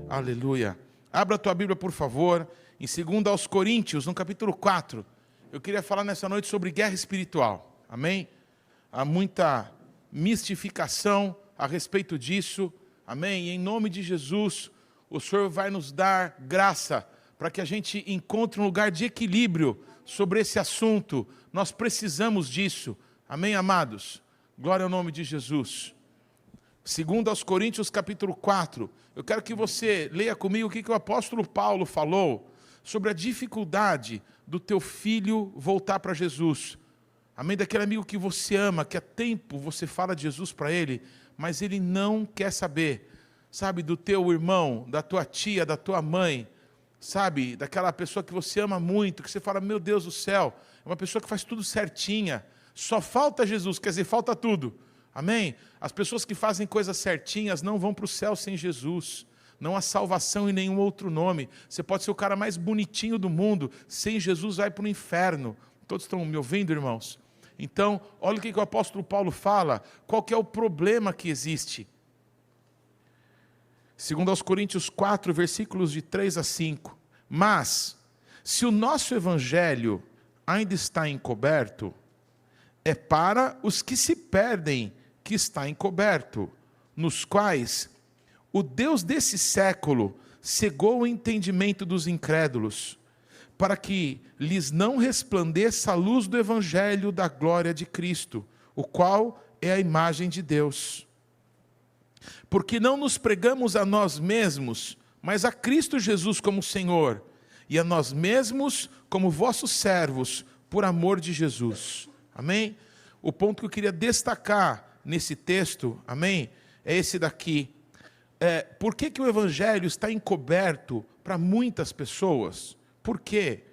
Aleluia. Abra a tua Bíblia, por favor, em 2 aos Coríntios, no capítulo 4. Eu queria falar nessa noite sobre guerra espiritual. Amém? Há muita mistificação a respeito disso. Amém? E em nome de Jesus, o Senhor vai nos dar graça para que a gente encontre um lugar de equilíbrio sobre esse assunto. Nós precisamos disso. Amém, amados? Glória ao nome de Jesus. 2 aos Coríntios, capítulo 4. Eu quero que você leia comigo o que o apóstolo Paulo falou sobre a dificuldade do teu filho voltar para Jesus. Amém? Daquele amigo que você ama, que há tempo você fala de Jesus para ele, mas ele não quer saber. Sabe, do teu irmão, da tua tia, da tua mãe, sabe, daquela pessoa que você ama muito, que você fala, meu Deus do céu, é uma pessoa que faz tudo certinha, só falta Jesus, quer dizer, falta tudo. Amém? As pessoas que fazem coisas certinhas não vão para o céu sem Jesus. Não há salvação em nenhum outro nome. Você pode ser o cara mais bonitinho do mundo, sem Jesus vai para o inferno. Todos estão me ouvindo, irmãos? Então, olha o que o apóstolo Paulo fala. Qual que é o problema que existe? 2 aos Coríntios 4, versículos de 3 a 5. Mas, se o nosso evangelho ainda está encoberto, é para os que se perdem que está encoberto, nos quais o Deus desse século cegou o entendimento dos incrédulos, para que lhes não resplandeça a luz do evangelho da glória de Cristo, o qual é a imagem de Deus. Porque não nos pregamos a nós mesmos, mas a Cristo Jesus como Senhor, e a nós mesmos como vossos servos, por amor de Jesus. Amém? O ponto que eu queria destacar nesse texto, amém, é esse daqui. Por que o evangelho está encoberto para muitas pessoas? Por quê?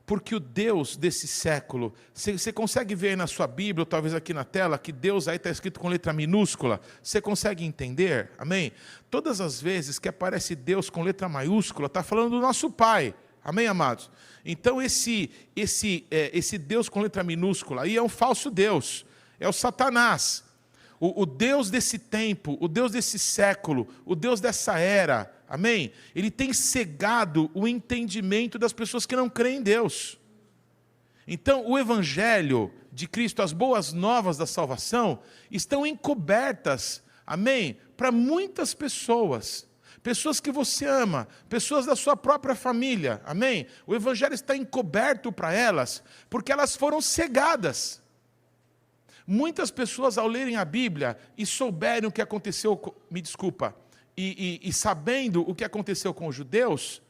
Porque o Deus desse século, você consegue ver aí na sua Bíblia, ou talvez aqui na tela, que Deus aí está escrito com letra minúscula, você consegue entender? Amém? Todas as vezes que aparece Deus com letra maiúscula, está falando do nosso Pai. Amém, amados? Então esse Deus com letra minúscula aí é um falso Deus, é o Satanás. O Deus desse tempo, o Deus desse século, o Deus dessa era, amém? Ele tem cegado o entendimento das pessoas que não creem em Deus. Então o evangelho de Cristo, as boas novas da salvação, estão encobertas, amém? Para muitas pessoas. Pessoas que você ama, pessoas da sua própria família, amém? O evangelho está encoberto para elas, porque elas foram cegadas. Muitas pessoas ao lerem a Bíblia e souberem o que aconteceu, e sabendo o que aconteceu com os judeus,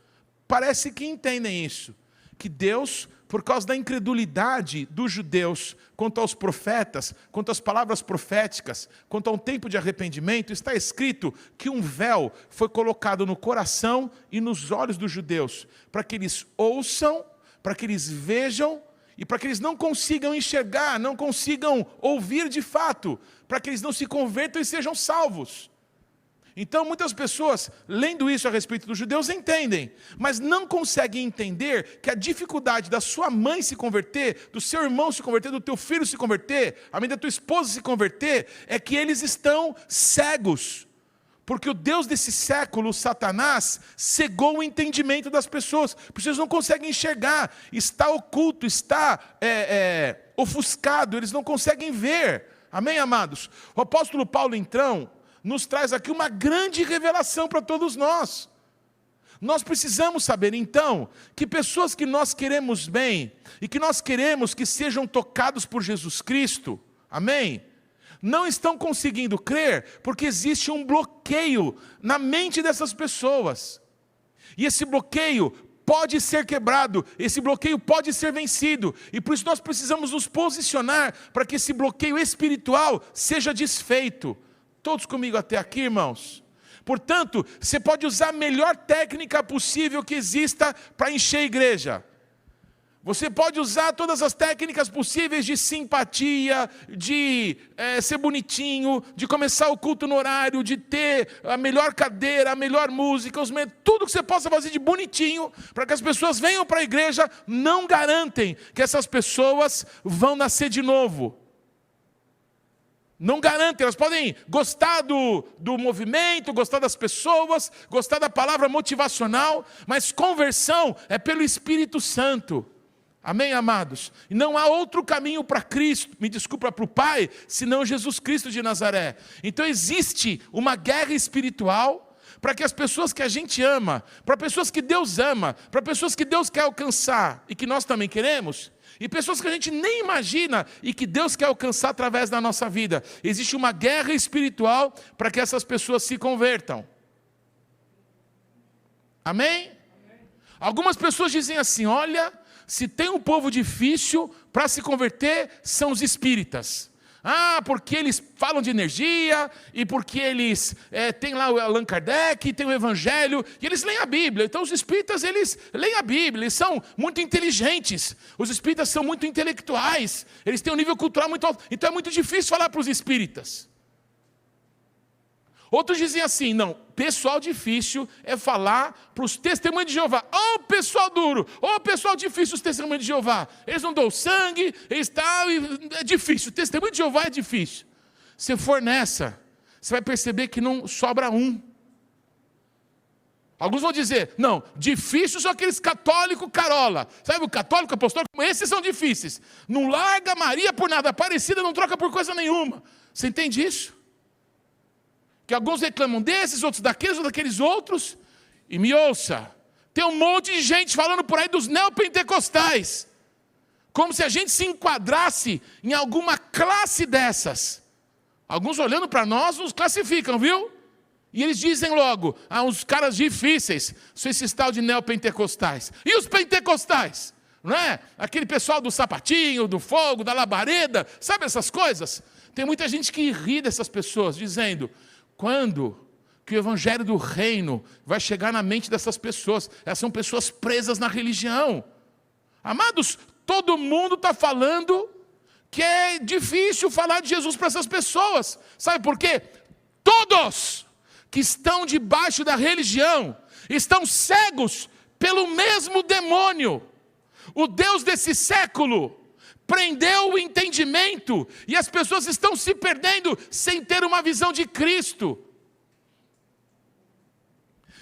parece que entendem isso, que Deus, por causa da incredulidade dos judeus quanto aos profetas, quanto às palavras proféticas, quanto a um tempo de arrependimento, está escrito que um véu foi colocado no coração e nos olhos dos judeus, para que eles ouçam, para que eles vejam, e para que eles não consigam enxergar, não consigam ouvir de fato, para que eles não se convertam e sejam salvos. Então muitas pessoas, lendo isso a respeito dos judeus, entendem, mas não conseguem entender que a dificuldade da sua mãe se converter, do seu irmão se converter, do teu filho se converter, a mãe da tua esposa se converter, é que eles estão cegos. Porque o Deus desse século, Satanás, cegou o entendimento das pessoas. Porque vocês não conseguem enxergar. Está oculto, está ofuscado. Eles não conseguem ver. Amém, amados? O apóstolo Paulo, então, nos traz aqui uma grande revelação para todos nós. Nós precisamos saber, então, que pessoas que nós queremos bem, e que nós queremos que sejam tocados por Jesus Cristo, amém? Não estão conseguindo crer porque existe um bloqueio na mente dessas pessoas. E esse bloqueio pode ser quebrado, esse bloqueio pode ser vencido. E por isso nós precisamos nos posicionar para que esse bloqueio espiritual seja desfeito. Todos comigo até aqui, irmãos? Portanto, você pode usar a melhor técnica possível que exista para encher a igreja. Você pode usar todas as técnicas possíveis de simpatia, de ser bonitinho, de começar o culto no horário, de ter a melhor cadeira, a melhor música, tudo que você possa fazer de bonitinho, para que as pessoas venham para a igreja, não garantem que essas pessoas vão nascer de novo. Não garantem, elas podem gostar do movimento, gostar das pessoas, gostar da palavra motivacional, mas conversão é pelo Espírito Santo. Amém, amados? E não há outro caminho para Cristo, me desculpa, para o Pai, senão Jesus Cristo de Nazaré. Então existe uma guerra espiritual para que as pessoas que a gente ama, para pessoas que Deus ama, para pessoas que Deus quer alcançar e que nós também queremos, e pessoas que a gente nem imagina e que Deus quer alcançar através da nossa vida. Existe uma guerra espiritual para que essas pessoas se convertam. Amém? Algumas pessoas dizem assim, olha, se tem um povo difícil para se converter, são os espíritas. Ah, porque eles falam de energia, e porque eles têm lá o Allan Kardec, tem o Evangelho, e eles leem a Bíblia. Então os espíritas, eles leem a Bíblia, eles são muito inteligentes. Os espíritas são muito intelectuais, eles têm um nível cultural muito alto. Então é muito difícil falar para os espíritas. Outros dizem assim, não, pessoal difícil é falar para os testemunhos de Jeová. Ô, pessoal duro, ô, pessoal difícil os testemunhos de Jeová. Eles não dão sangue, eles tal, é difícil. O testemunho de Jeová é difícil. Se for nessa, você vai perceber que não sobra um. Alguns vão dizer, não, difícil são aqueles católicos carola. Sabe o católico apostólico? Esses são difíceis. Não larga Maria por nada, Aparecida não troca por coisa nenhuma. Você entende isso? Que alguns reclamam desses, outros daqueles outros. E me ouça, tem um monte de gente falando por aí dos neopentecostais. Como se a gente se enquadrasse em alguma classe dessas. Alguns olhando para nós nos classificam, viu? E eles dizem logo, os caras difíceis são esses tal de neopentecostais. E os pentecostais? Não é? Aquele pessoal do sapatinho, do fogo, da labareda, sabe essas coisas? Tem muita gente que ri dessas pessoas, dizendo... Quando que o evangelho do reino vai chegar na mente dessas pessoas? Elas são pessoas presas na religião. Amados, todo mundo está falando que é difícil falar de Jesus para essas pessoas. Sabe por quê? Todos que estão debaixo da religião estão cegos pelo mesmo demônio. O Deus desse século prendeu o entendimento e as pessoas estão se perdendo sem ter uma visão de Cristo.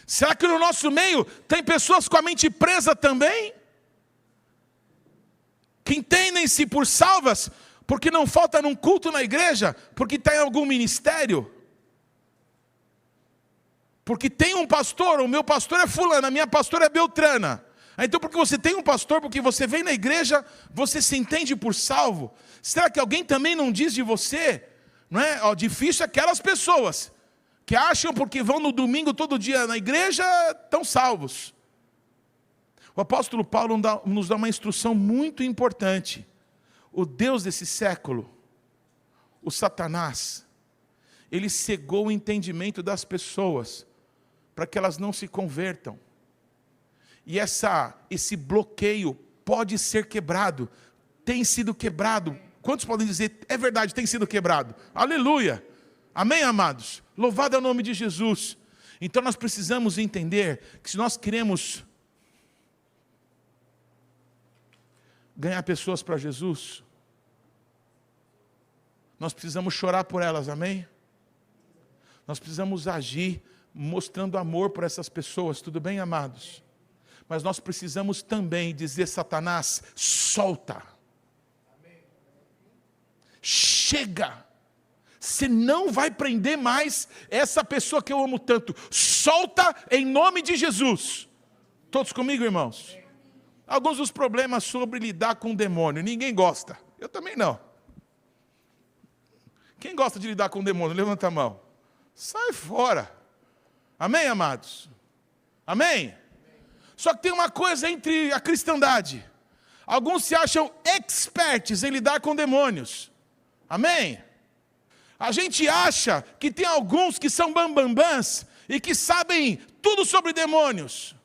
Será que no nosso meio tem pessoas com a mente presa também? Que entendem-se por salvas porque não falta num culto na igreja, porque está em algum ministério? Porque tem um pastor, o meu pastor é fulano, a minha pastora é Beltrana. Então, porque você tem um pastor, porque você vem na igreja, você se entende por salvo? Será que alguém também não diz de você? Não é? Difícil aquelas pessoas que acham porque vão no domingo todo dia na igreja, estão salvos. O apóstolo Paulo nos dá uma instrução muito importante. O Deus desse século, o Satanás, ele cegou o entendimento das pessoas para que elas não se convertam. E esse bloqueio pode ser quebrado, tem sido quebrado. Quantos podem dizer, é verdade, tem sido quebrado? Aleluia! Amém, amados? Louvado é o nome de Jesus. Então nós precisamos entender que se nós queremos ganhar pessoas para Jesus, nós precisamos chorar por elas, amém? Nós precisamos agir mostrando amor por essas pessoas, tudo bem, amados? Mas nós precisamos também dizer, Satanás, solta. Chega. Você não vai prender mais essa pessoa que eu amo tanto. Solta em nome de Jesus. Todos comigo, irmãos? Alguns dos problemas sobre lidar com o demônio. Ninguém gosta. Eu também não. Quem gosta de lidar com o demônio? Levanta a mão. Sai fora. Amém, amados? Amém? Só que tem uma coisa entre a cristandade. Alguns se acham experts em lidar com demônios. Amém? A gente acha que tem alguns que são bambambãs e que sabem tudo sobre demônios.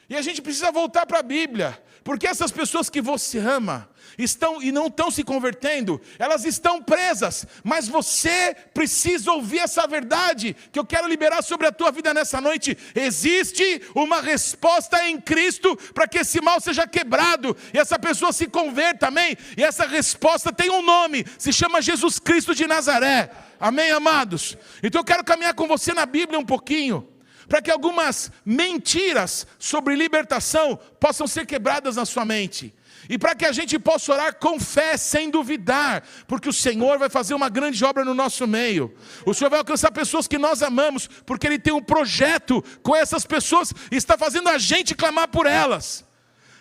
E a gente precisa voltar para a Bíblia. Porque essas pessoas que você ama estão e não estão se convertendo, elas estão presas, mas você precisa ouvir essa verdade que eu quero liberar sobre a tua vida nessa noite. Existe uma resposta em Cristo para que esse mal seja quebrado e essa pessoa se converta, amém? E essa resposta tem um nome, se chama Jesus Cristo de Nazaré, amém, amados? Então eu quero caminhar com você na Bíblia um pouquinho, para que algumas mentiras sobre libertação possam ser quebradas na sua mente. E para que a gente possa orar com fé, sem duvidar, porque o Senhor vai fazer uma grande obra no nosso meio. O Senhor vai alcançar pessoas que nós amamos, porque Ele tem um projeto com essas pessoas e está fazendo a gente clamar por elas.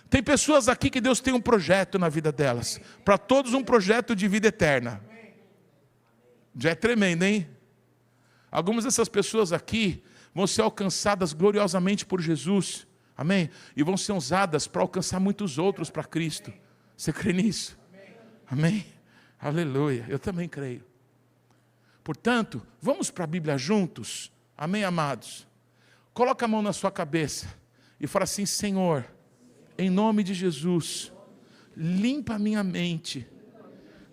Tem pessoas aqui que Deus tem um projeto na vida delas, para todos um projeto de vida eterna. Já é tremendo, hein? Algumas dessas pessoas aqui vão ser alcançadas gloriosamente por Jesus. Amém? E vão ser usadas para alcançar muitos outros para Cristo. Você crê nisso? Amém? Aleluia. Eu também creio. Portanto, vamos para a Bíblia juntos. Amém, amados? Coloca a mão na sua cabeça e fala assim: Senhor, em nome de Jesus, limpa a minha mente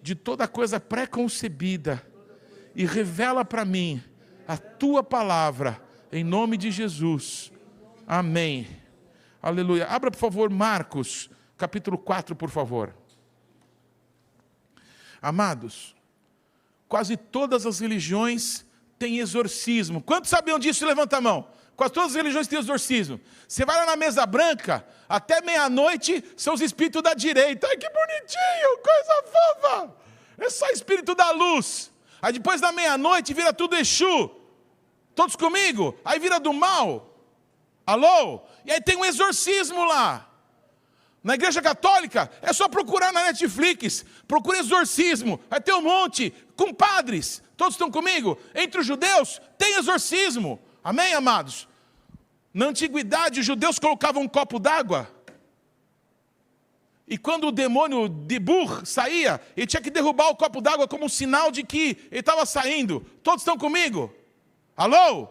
de toda coisa pré-concebida e revela para mim a tua palavra, em nome de Jesus. Amém. Aleluia. Abra, por favor, Marcos, capítulo 4, por favor. Amados, quase todas as religiões têm exorcismo. Quantos sabiam disso? Levanta a mão. Quase todas as religiões têm exorcismo. Você vai lá na mesa branca, até meia-noite são os espíritos da direita. Ai, que bonitinho, coisa fofa. É só espírito da luz. Aí depois da meia-noite vira tudo Exu. Todos comigo? Aí vira do mal. Alô? E aí tem um exorcismo lá. Na igreja católica, é só procurar na Netflix. Procura exorcismo. Vai ter um monte. Com padres. Todos estão comigo? Entre os judeus, tem exorcismo. Amém, amados? Na antiguidade, os judeus colocavam um copo d'água. E quando o demônio de Bur saía, ele tinha que derrubar o copo d'água como um sinal de que ele estava saindo. Todos estão comigo? Alô?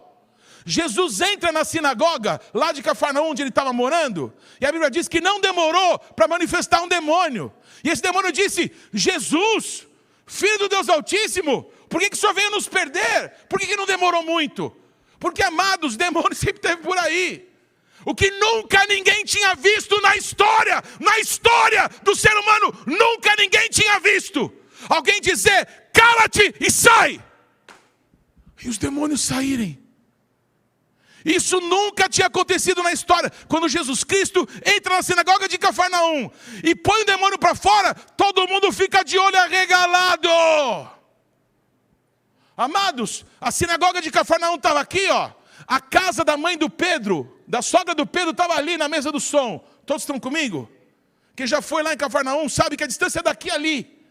Jesus entra na sinagoga, lá de Cafarnaum, onde ele estava morando, e a Bíblia diz que não demorou para manifestar um demônio. E esse demônio disse: Jesus, Filho do Deus Altíssimo, por que o Senhor veio nos perder? Por que não demorou muito? Porque, amados, demônio sempre esteve por aí. O que nunca ninguém tinha visto na história do ser humano, nunca ninguém tinha visto. Alguém dizer: cala-te e sai. E os demônios saírem. Isso nunca tinha acontecido na história. Quando Jesus Cristo entra na sinagoga de Cafarnaum e põe o demônio para fora, todo mundo fica de olho arregalado. Amados, a sinagoga de Cafarnaum estava aqui, ó. A casa da mãe do Pedro, da sogra do Pedro, estava ali na mesa do som. Todos estão comigo? Quem já foi lá em Cafarnaum sabe que a distância é daqui a ali.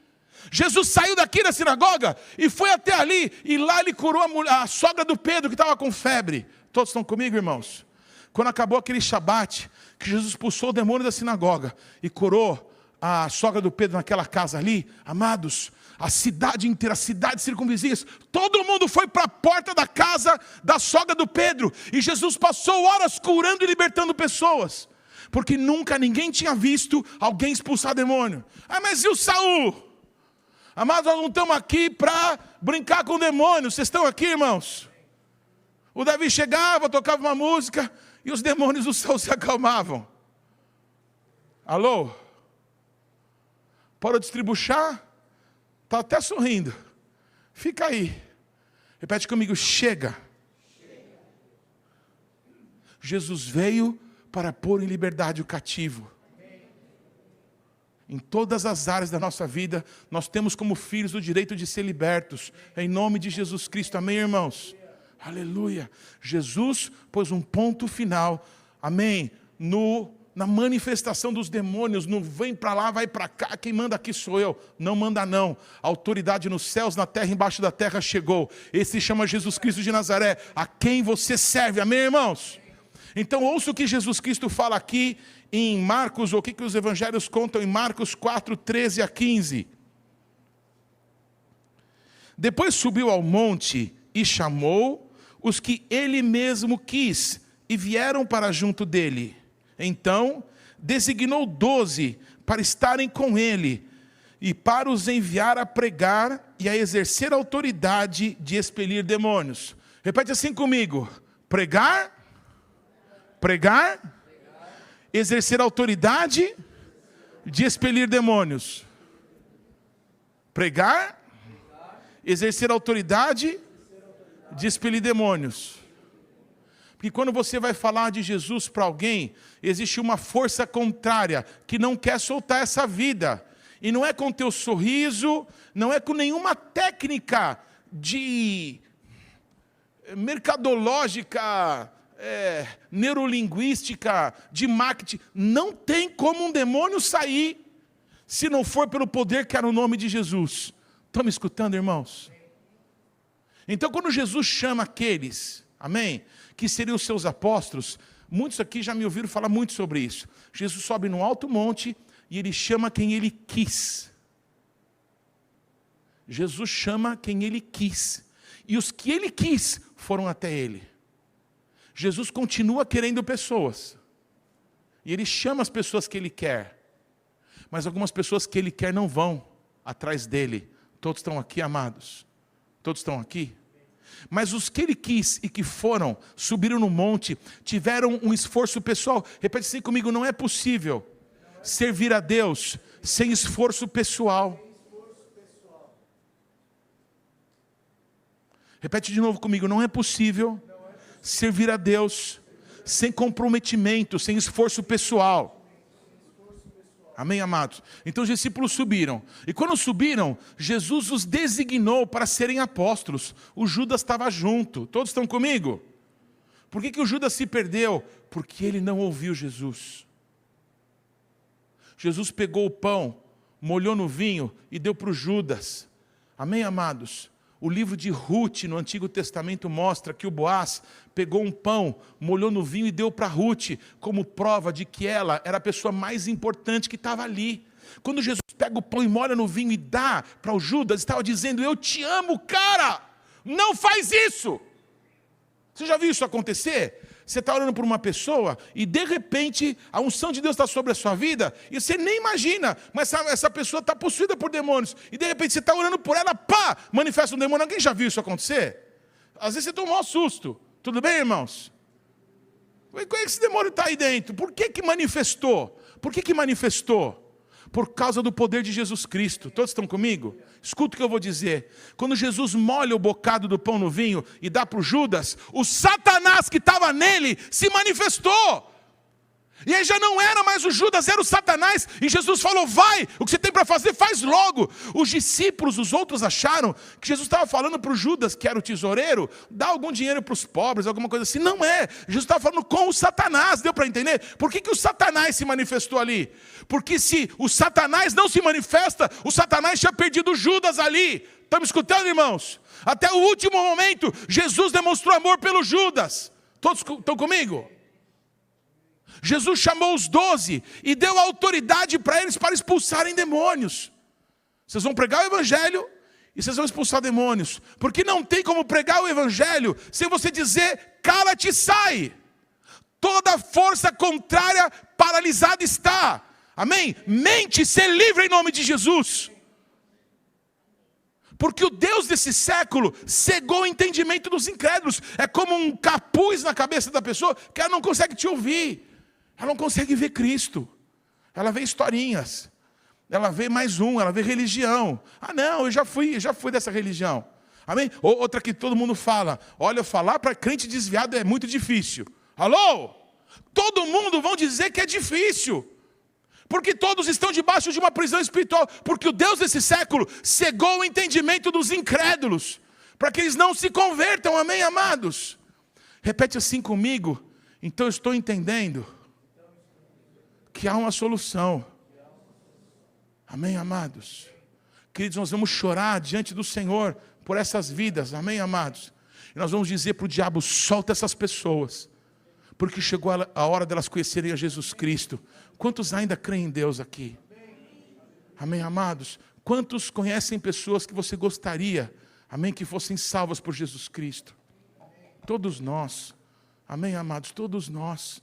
Jesus saiu daqui da sinagoga e foi até ali. E lá ele curou a sogra do Pedro que estava com febre. Todos estão comigo, irmãos? Quando acabou aquele Shabat, que Jesus expulsou o demônio da sinagoga e curou a sogra do Pedro naquela casa ali, amados, a cidade inteira, a cidade circunvizinhas, todo mundo foi para a porta da casa da sogra do Pedro, e Jesus passou horas curando e libertando pessoas, porque nunca ninguém tinha visto alguém expulsar demônio. Ah, mas e o Saul? Amados, nós não estamos aqui para brincar com o demônio. Vocês estão aqui, irmãos? O Davi chegava, tocava uma música e os demônios do céu se acalmavam. Alô? Parou de estribuchar? Está até sorrindo. Fica aí. Repete comigo: chega. Jesus veio para pôr em liberdade o cativo. Em todas as áreas da nossa vida, nós temos como filhos o direito de ser libertos. Em nome de Jesus Cristo. Amém, irmãos? Aleluia. Jesus pôs um ponto final, amém, na manifestação dos demônios, não vem para lá, vai para cá, quem manda aqui sou eu. Não manda não. A autoridade nos céus, na terra, embaixo da terra chegou. Esse se chama Jesus Cristo de Nazaré, a quem você serve. Amém, irmãos? Então ouça o que Jesus Cristo fala aqui em Marcos, ou o que os evangelhos contam em Marcos 4, 13 a 15. Depois subiu ao monte e chamou os que ele mesmo quis, e vieram para junto dele. Então, designou 12 para estarem com ele e para os enviar a pregar e a exercer a autoridade de expelir demônios. Repete assim comigo: pregar, exercer a autoridade de expelir demônios. Pregar, exercer a autoridade de expelir demônios. Porque quando você vai falar de Jesus para alguém, existe uma força contrária que não quer soltar essa vida. E não é com teu sorriso, não é com nenhuma técnica de mercadológica, neurolinguística, de marketing. Não tem como um demônio sair se não for pelo poder que há no nome de Jesus. Estão me escutando, irmãos? Então, quando Jesus chama aqueles, amém, que seriam os seus apóstolos, muitos aqui já me ouviram falar muito sobre isso. Jesus sobe num alto monte e ele chama quem ele quis. Jesus chama quem ele quis. E os que ele quis foram até ele. Jesus continua querendo pessoas. E ele chama as pessoas que ele quer. Mas algumas pessoas que ele quer não vão atrás dele. Todos estão aqui, amados? Todos estão aqui? Mas os que ele quis e que foram, subiram no monte, tiveram um esforço pessoal. Repete assim comigo: não é possível servir a Deus sem esforço pessoal. Repete de novo comigo: não é possível servir a Deus sem comprometimento, sem esforço pessoal. Amém, amados? Então os discípulos subiram. E quando subiram, Jesus os designou para serem apóstolos. O Judas estava junto. Todos estão comigo? Por que o Judas se perdeu? Porque ele não ouviu Jesus. Jesus pegou o pão, molhou no vinho e deu para o Judas. Amém, amados? O livro de Ruth, no Antigo Testamento, mostra que o Boaz pegou um pão, molhou no vinho e deu para Ruth, como prova de que ela era a pessoa mais importante que estava ali. Quando Jesus pega o pão e molha no vinho e dá para o Judas, estava dizendo: eu te amo, cara, não faz isso. Você já viu isso acontecer? Você está orando por uma pessoa e de repente a unção de Deus está sobre a sua vida e você nem imagina, mas essa pessoa está possuída por demônios e de repente você está orando por ela, pá, manifesta um demônio. Alguém já viu isso acontecer? Às vezes você toma um susto. Tudo bem, irmãos? Como é que esse demônio está aí dentro? Por que manifestou? Por que manifestou? Por causa do poder de Jesus Cristo. Todos estão comigo? Escuta o que eu vou dizer. Quando Jesus molha o bocado do pão no vinho e dá para o Judas, o Satanás que estava nele se manifestou. E aí já não era mais o Judas, era o Satanás. E Jesus falou: vai, o que você tem para fazer, faz logo. Os discípulos, os outros acharam que Jesus estava falando para o Judas, que era o tesoureiro, dá algum dinheiro para os pobres, alguma coisa assim. Não é, Jesus estava falando com o Satanás. Deu para entender? Por que o Satanás se manifestou ali? Porque se o Satanás não se manifesta, o Satanás tinha perdido Judas ali. Estão me escutando, irmãos? Até o último momento, Jesus demonstrou amor pelo Judas. Todos estão comigo? Jesus chamou os 12 e deu autoridade para eles para expulsarem demônios. Vocês vão pregar o evangelho e vocês vão expulsar demônios. Porque não tem como pregar o evangelho sem você dizer: cala-te e sai. Toda força contrária paralisada está. Amém? Mente, ser livre em nome de Jesus. Porque o Deus desse século cegou o entendimento dos incrédulos. É como um capuz na cabeça da pessoa que ela não consegue te ouvir. Ela não consegue ver Cristo. Ela vê historinhas. Ela vê mais ela vê religião. Ah, não, eu já fui dessa religião. Amém? Outra que todo mundo fala: olha, falar para crente desviado é muito difícil. Alô? Todo mundo vão dizer que é difícil. Porque todos estão debaixo de uma prisão espiritual. Porque o Deus desse século cegou o entendimento dos incrédulos, para que eles não se convertam. Amém, amados? Repete assim comigo: então eu estou entendendo que há uma solução. Amém, amados? Queridos, nós vamos chorar diante do Senhor por essas vidas. Amém, amados? E nós vamos dizer para o diabo: solta essas pessoas, porque chegou a hora delas conhecerem a Jesus Cristo. Quantos ainda creem em Deus aqui? Amém, amados? Quantos conhecem pessoas que você gostaria, amém, que fossem salvas por Jesus Cristo? Todos nós. Amém, amados? Todos nós.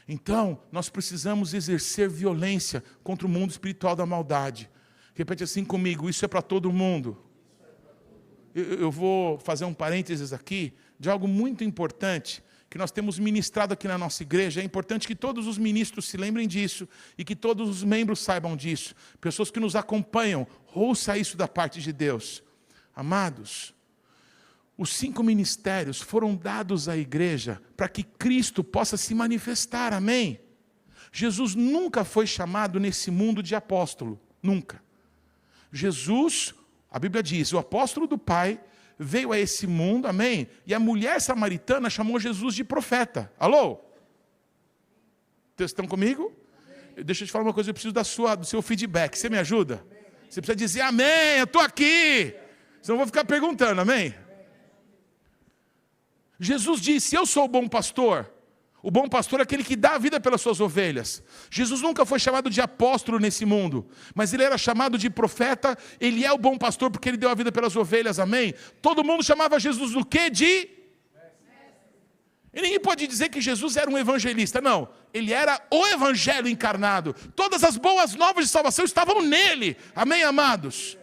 Então, nós precisamos exercer violência contra o mundo espiritual da maldade. Repete assim comigo, isso é para todo mundo. Eu vou fazer um parênteses aqui de algo muito importante que nós temos ministrado aqui na nossa igreja. É importante que todos os ministros se lembrem disso e que todos os membros saibam disso. Pessoas que nos acompanham, ouça isso da parte de Deus. Amados, os 5 ministérios foram dados à igreja para que Cristo possa se manifestar, amém? Jesus nunca foi chamado nesse mundo de apóstolo, nunca. Jesus, a Bíblia diz, o apóstolo do Pai veio a esse mundo, amém? E a mulher samaritana chamou Jesus de profeta. Alô? Vocês estão comigo? Deixa eu te falar uma coisa, eu preciso do seu feedback. Você me ajuda? Você precisa dizer amém, eu estou aqui. Senão eu vou ficar perguntando, amém? Jesus disse, eu sou o bom pastor. O bom pastor é aquele que dá a vida pelas suas ovelhas. Jesus nunca foi chamado de apóstolo nesse mundo, mas ele era chamado de profeta. Ele é o bom pastor porque ele deu a vida pelas ovelhas, amém? Todo mundo chamava Jesus do quê? E ninguém pode dizer que Jesus era um evangelista, não. Ele era o evangelho encarnado. Todas as boas novas de salvação estavam nele, amém, amados?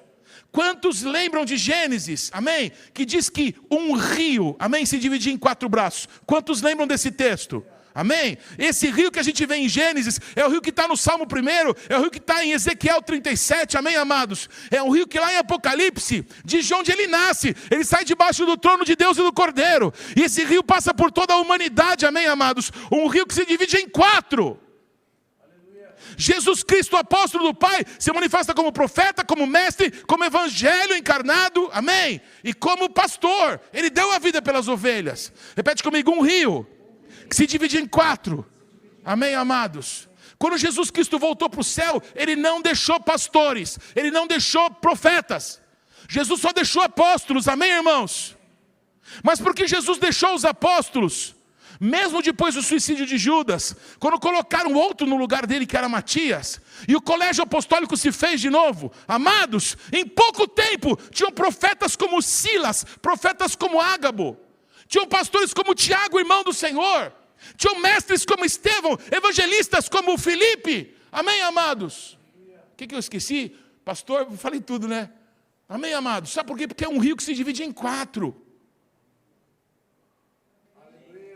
Quantos lembram de Gênesis, amém? Que diz que um rio, amém, se dividia em 4 braços. Quantos lembram desse texto? Amém? Esse rio que a gente vê em Gênesis é o rio que está no Salmo 1, é o rio que está em Ezequiel 37, amém, amados? É um rio que lá em Apocalipse diz de onde ele nasce. Ele sai debaixo do trono de Deus e do Cordeiro. E esse rio passa por toda a humanidade, amém, amados? Um rio que se divide em 4. Jesus Cristo, apóstolo do Pai, se manifesta como profeta, como mestre, como evangelho encarnado, amém? E como pastor, ele deu a vida pelas ovelhas. Repete comigo, um rio que se divide em 4, amém, amados? Quando Jesus Cristo voltou para o céu, ele não deixou pastores, ele não deixou profetas. Jesus só deixou apóstolos, amém, irmãos? Mas por que Jesus deixou os apóstolos? Mesmo depois do suicídio de Judas, quando colocaram outro no lugar dele, que era Matias, e o colégio apostólico se fez de novo, amados, em pouco tempo, tinham profetas como Silas, profetas como Ágabo, tinham pastores como Tiago, irmão do Senhor, tinham mestres como Estevão, evangelistas como Filipe, amém, amados? O que eu esqueci? Pastor, eu falei tudo, né? Amém, amados? Sabe por quê? Porque é um rio que se divide em 4.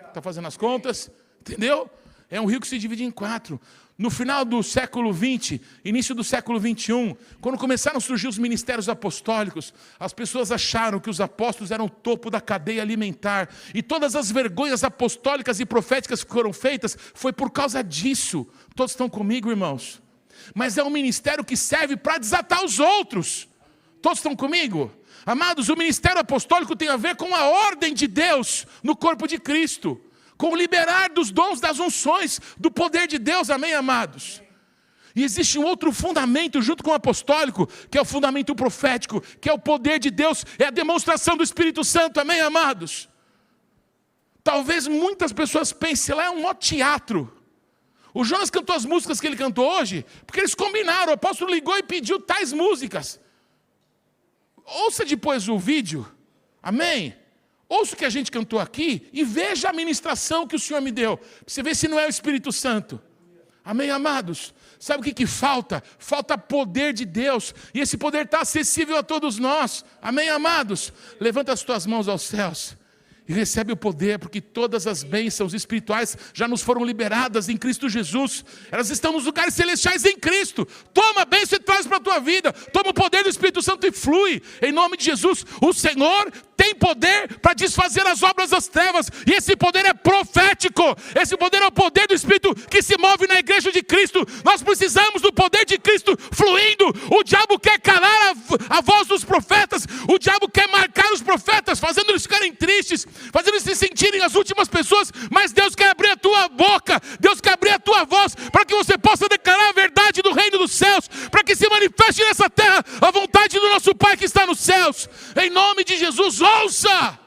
Está fazendo as contas? Entendeu? É um rio que se divide em 4. No final do século XX, início do século XXI, quando começaram a surgir os ministérios apostólicos, as pessoas acharam que os apóstolos eram o topo da cadeia alimentar. E todas as vergonhas apostólicas e proféticas que foram feitas, foi por causa disso. Todos estão comigo, irmãos? Mas é um ministério que serve para desatar os outros. Todos estão comigo? Amados, o ministério apostólico tem a ver com a ordem de Deus no corpo de Cristo, com o liberar dos dons, das unções, do poder de Deus, amém, amados? E existe um outro fundamento junto com o apostólico, que é o fundamento profético, que é o poder de Deus, é a demonstração do Espírito Santo, amém, amados? Talvez muitas pessoas pensem, lá é um mó teatro. O Jonas cantou as músicas que ele cantou hoje, porque eles combinaram, o apóstolo ligou e pediu tais músicas. Ouça depois o vídeo, amém? Ouça o que a gente cantou aqui e veja a ministração que o Senhor me deu. Para você ver se não é o Espírito Santo. Amém, amados? Sabe o que falta? Falta poder de Deus. E esse poder está acessível a todos nós. Amém, amados? Levanta as tuas mãos aos céus e recebe o poder, porque todas as bênçãos espirituais já nos foram liberadas em Cristo Jesus. Elas estão nos lugares celestiais em Cristo. Toma a bênção e traz para a tua vida. Toma o poder do Espírito Santo e flui. Em nome de Jesus, o Senhor tem poder para desfazer as obras das trevas. E esse poder é profético. Esse poder é o poder do Espírito que se move na igreja de Cristo. Nós precisamos do poder de Cristo fluindo. O diabo quer calar a voz dos profetas. O diabo quer marcar os profetas, fazendo eles ficarem tristes, fazendo eles se sentirem as últimas pessoas. Mas Deus quer abrir a tua boca, Deus quer abrir a tua voz, para que você possa declarar a verdade do reino dos céus, para que se manifeste nessa terra a vontade do nosso Pai que está nos céus. Em nome de Jesus, ouça!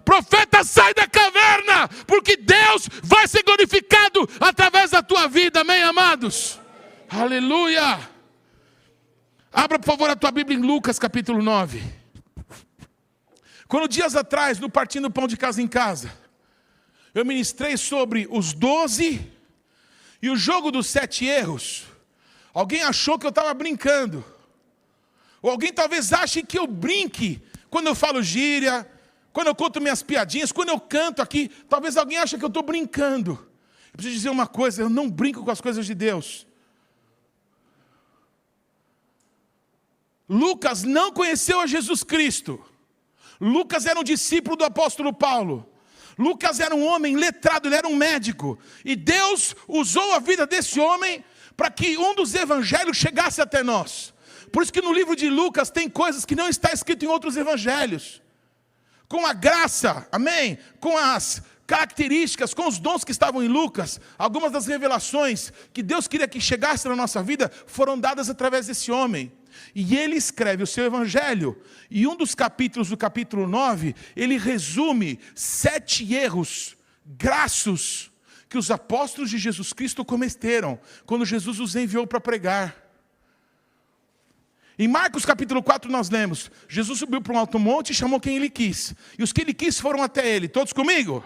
Profeta, sai da caverna, porque Deus vai ser glorificado através da tua vida, amém, amados? Aleluia! Abra, por favor, a tua Bíblia em Lucas, capítulo 9. Quando dias atrás, no Partindo Pão de Casa em Casa, eu ministrei sobre os 12 E o jogo dos 7 erros, alguém achou que eu estava brincando. Ou alguém talvez ache que eu brinque quando eu falo gíria, quando eu conto minhas piadinhas, quando eu canto aqui. Talvez alguém ache que eu estou brincando. Eu preciso dizer uma coisa, eu não brinco com as coisas de Deus. Lucas não conheceu a Jesus Cristo. Lucas era um discípulo do apóstolo Paulo. Lucas era um homem letrado, ele era um médico. E Deus usou a vida desse homem para que um dos evangelhos chegasse até nós. Por isso que no livro de Lucas tem coisas que não está escrito em outros evangelhos. Com a graça, amém? Com as características, com os dons que estavam em Lucas, algumas das revelações que Deus queria que chegasse na nossa vida foram dadas através desse homem. E ele escreve o seu evangelho, e um dos capítulos, do capítulo 9, ele resume 7 erros grassos que os apóstolos de Jesus Cristo cometeram, quando Jesus os enviou para pregar. Em Marcos capítulo 4 nós lemos, Jesus subiu para um alto monte e chamou quem ele quis, e os que ele quis foram até ele, todos comigo?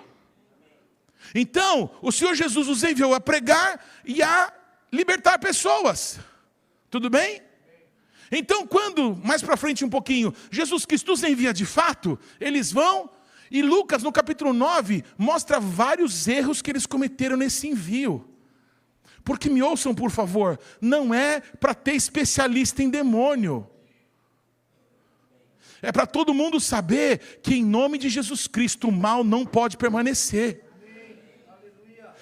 Então, o Senhor Jesus os enviou a pregar e a libertar pessoas, tudo bem? Então, quando, mais para frente um pouquinho, Jesus Cristo os envia de fato, eles vão, e Lucas, no capítulo 9, mostra vários erros que eles cometeram nesse envio. Porque me ouçam, por favor, não é para ter especialista em demônio. É para todo mundo saber que em nome de Jesus Cristo o mal não pode permanecer.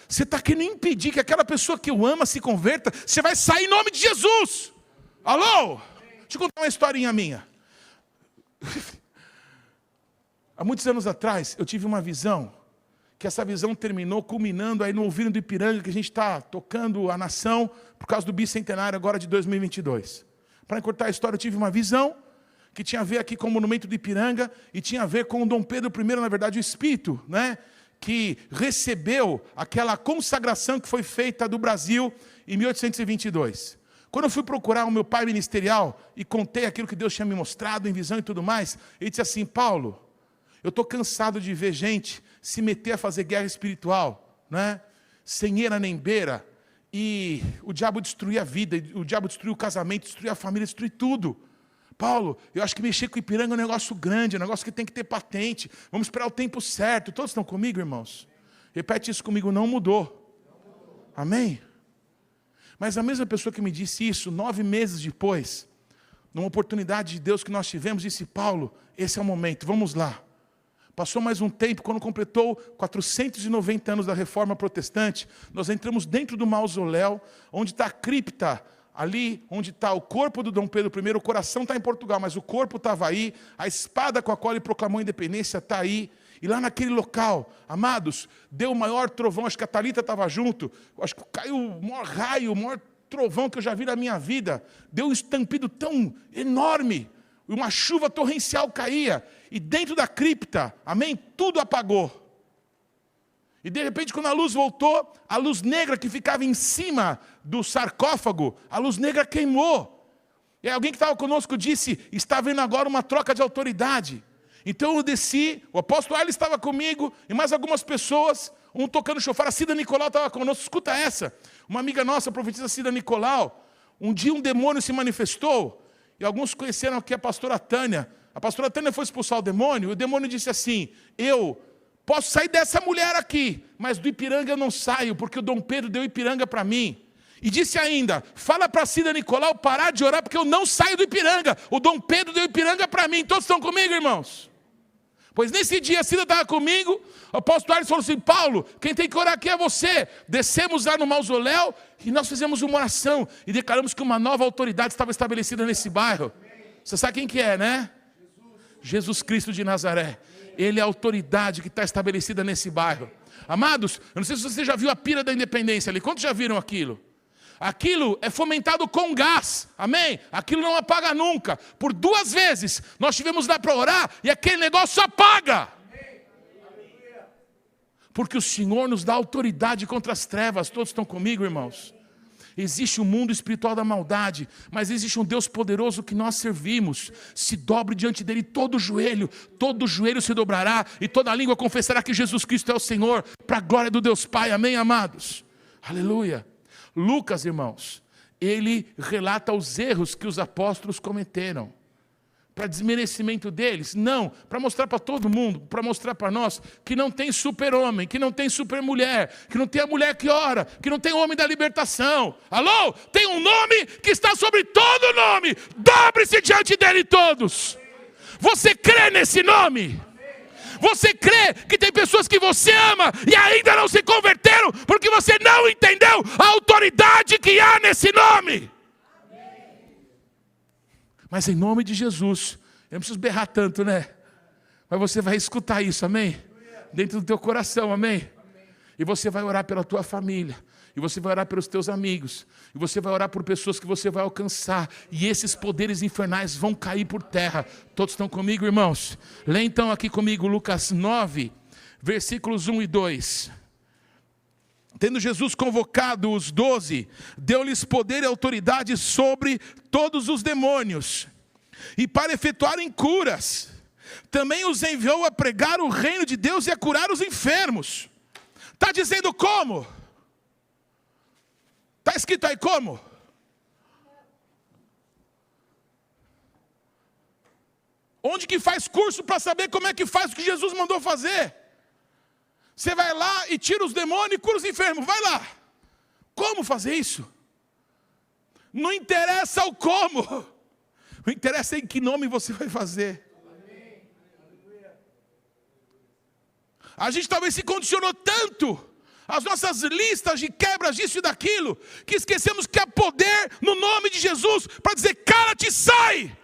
Você está querendo impedir que aquela pessoa que o ama se converta, você vai sair em nome de Jesus. Alô? Deixa eu contar uma historinha minha. Há muitos anos atrás, eu tive uma visão, que essa visão terminou culminando aí no Ouvindo do Ipiranga, que a gente está tocando a nação, por causa do bicentenário agora de 2022. Para encurtar a história, eu tive uma visão, que tinha a ver aqui com o monumento do Ipiranga, e tinha a ver com o Dom Pedro I, na verdade o Espírito, né? Que recebeu aquela consagração que foi feita do Brasil em 1822. Quando eu fui procurar o meu pai ministerial e contei aquilo que Deus tinha me mostrado em visão e tudo mais, ele disse assim: Paulo, eu estou cansado de ver gente se meter a fazer guerra espiritual, né? Sem eira nem beira, e o diabo destruir a vida, o diabo destruir o casamento, destruir a família, destruir tudo. Paulo, eu acho que mexer com o Ipiranga é um negócio grande, é um negócio que tem que ter patente, vamos esperar o tempo certo. Todos estão comigo, irmãos? Repete isso comigo, não mudou. Amém? Mas a mesma pessoa que me disse isso, 9 meses depois, numa oportunidade de Deus que nós tivemos, disse: Paulo, esse é o momento, vamos lá. Passou mais um tempo, quando completou 490 anos da Reforma Protestante, nós entramos dentro do mausoléu, onde está a cripta, ali onde está o corpo do Dom Pedro I, o coração está em Portugal, mas o corpo estava aí, a espada com a qual ele proclamou a independência está aí, e lá naquele local, amados, deu o maior trovão, acho que a Thalita estava junto, acho que caiu o maior raio, o maior trovão que eu já vi na minha vida, deu um estampido tão enorme, uma chuva torrencial caía, e dentro da cripta, amém, tudo apagou. E de repente, quando a luz voltou, a luz negra que ficava em cima do sarcófago, a luz negra queimou. E alguém que estava conosco disse: está havendo agora uma troca de autoridade. Então eu desci, o apóstolo Ali estava comigo, e mais algumas pessoas, um tocando chofar, a Cida Nicolau estava conosco. Escuta essa, uma amiga nossa, a profetisa Cida Nicolau, um dia um demônio se manifestou, e alguns conheceram aqui a pastora Tânia. A pastora Tânia foi expulsar o demônio, e o demônio disse assim: eu posso sair dessa mulher aqui, mas do Ipiranga eu não saio, porque o Dom Pedro deu Ipiranga para mim. E disse ainda: fala para a Cida Nicolau parar de orar, porque eu não saio do Ipiranga. O Dom Pedro deu Ipiranga para mim. Todos estão comigo, irmãos? Pois nesse dia a Cida estava comigo, o apóstolo Aires falou assim: Paulo, quem tem que orar aqui é você. Descemos lá no mausoléu e nós fizemos uma oração e declaramos que uma nova autoridade estava estabelecida nesse bairro. Você sabe quem que é, né? Jesus Cristo de Nazaré. Ele é a autoridade que está estabelecida nesse bairro. Amados, eu não sei se você já viu a pira da independência ali. Quantos já viram aquilo? Aquilo é fomentado com gás, amém? Aquilo não apaga nunca. Por 2 vezes nós tivemos lá para orar e aquele negócio apaga. Porque o Senhor nos dá autoridade contra as trevas. Todos estão comigo, irmãos? Existe um mundo espiritual da maldade, mas existe um Deus poderoso que nós servimos. Se dobre diante dele todo joelho se dobrará e toda língua confessará que Jesus Cristo é o Senhor, para a glória do Deus Pai, amém, amados? Aleluia. Lucas, irmãos, ele relata os erros que os apóstolos cometeram. Para desmerecimento deles? Não, para mostrar para todo mundo, para mostrar para nós que não tem super-homem, que não tem super-mulher, que não tem a mulher que ora, que não tem o homem da libertação. Alô? Tem um nome que está sobre todo nome. Dobre-se diante dele todos. Você crê nesse nome? Você crê que tem pessoas que você ama e ainda não se converteram porque você não entendeu a autoridade que há nesse nome? Mas em nome de Jesus, eu não preciso berrar tanto, né? Mas você vai escutar isso, amém? Dentro do teu coração, amém? E você vai orar pela tua família. E você vai orar pelos teus amigos. E você vai orar por pessoas que você vai alcançar. E esses poderes infernais vão cair por terra. Todos estão comigo, irmãos? Lê então aqui comigo Lucas 9, versículos 1 e 2. Tendo Jesus convocado os 12, deu-lhes poder e autoridade sobre todos os demônios. E para efetuarem curas, também os enviou a pregar o reino de Deus e a curar os enfermos. Está dizendo como? Está escrito aí como? Onde que faz curso para saber como é que faz o que Jesus mandou fazer? Você vai lá e tira os demônios e cura os enfermos. Vai lá. Como fazer isso? Não interessa o como. Não interessa em que nome você vai fazer. A gente talvez se condicionou tanto as nossas listas de quebras disso e daquilo, que esquecemos que há poder no nome de Jesus para dizer: cala-te, sai,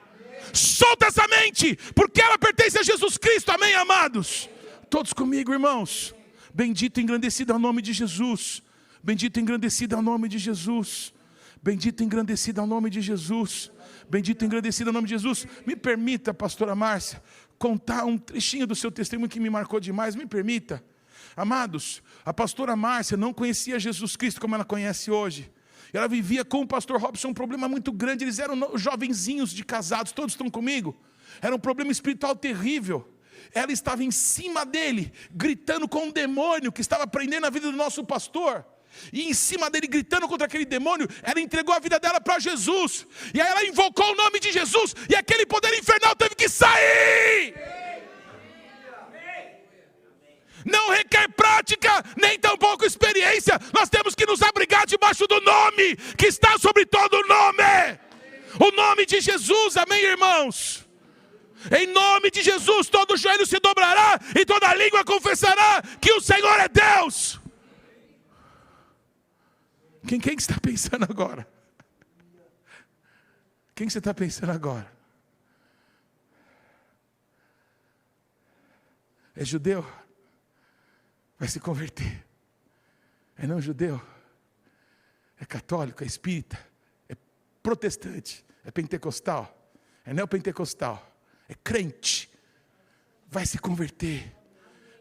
solta essa mente, porque ela pertence a Jesus Cristo, amém, amados? Todos comigo, irmãos. Bendito e engrandecido é o nome de Jesus, bendito e engrandecido é o nome de Jesus, bendito e engrandecido é o nome de Jesus, bendito e engrandecido é o nome de Jesus. Me permita, pastora Márcia, contar um trechinho do seu testemunho que me marcou demais, me permita. Amados, a pastora Márcia não conhecia Jesus Cristo como ela conhece hoje. Ela vivia com o pastor Robson um problema muito grande. Eles eram jovenzinhos de casados, todos estão comigo? Era um problema espiritual terrível. Ela estava em cima dele, gritando com um demônio que estava prendendo a vida do nosso pastor. E em cima dele, gritando contra aquele demônio, ela entregou a vida dela para Jesus. E aí ela invocou o nome de Jesus, e aquele poder infernal teve que sair. Não requer prática, nem tampouco experiência. Nós temos que nos abrigar debaixo do nome que está sobre todo nome. O nome de Jesus, amém, irmãos? Em nome de Jesus, todo joelho se dobrará e toda língua confessará que o Senhor é Deus. Quem está pensando agora? Quem você está pensando agora? É judeu? Vai se converter. É não judeu? É católico, é espírita, é protestante, é pentecostal, é neopentecostal, é crente. Vai se converter.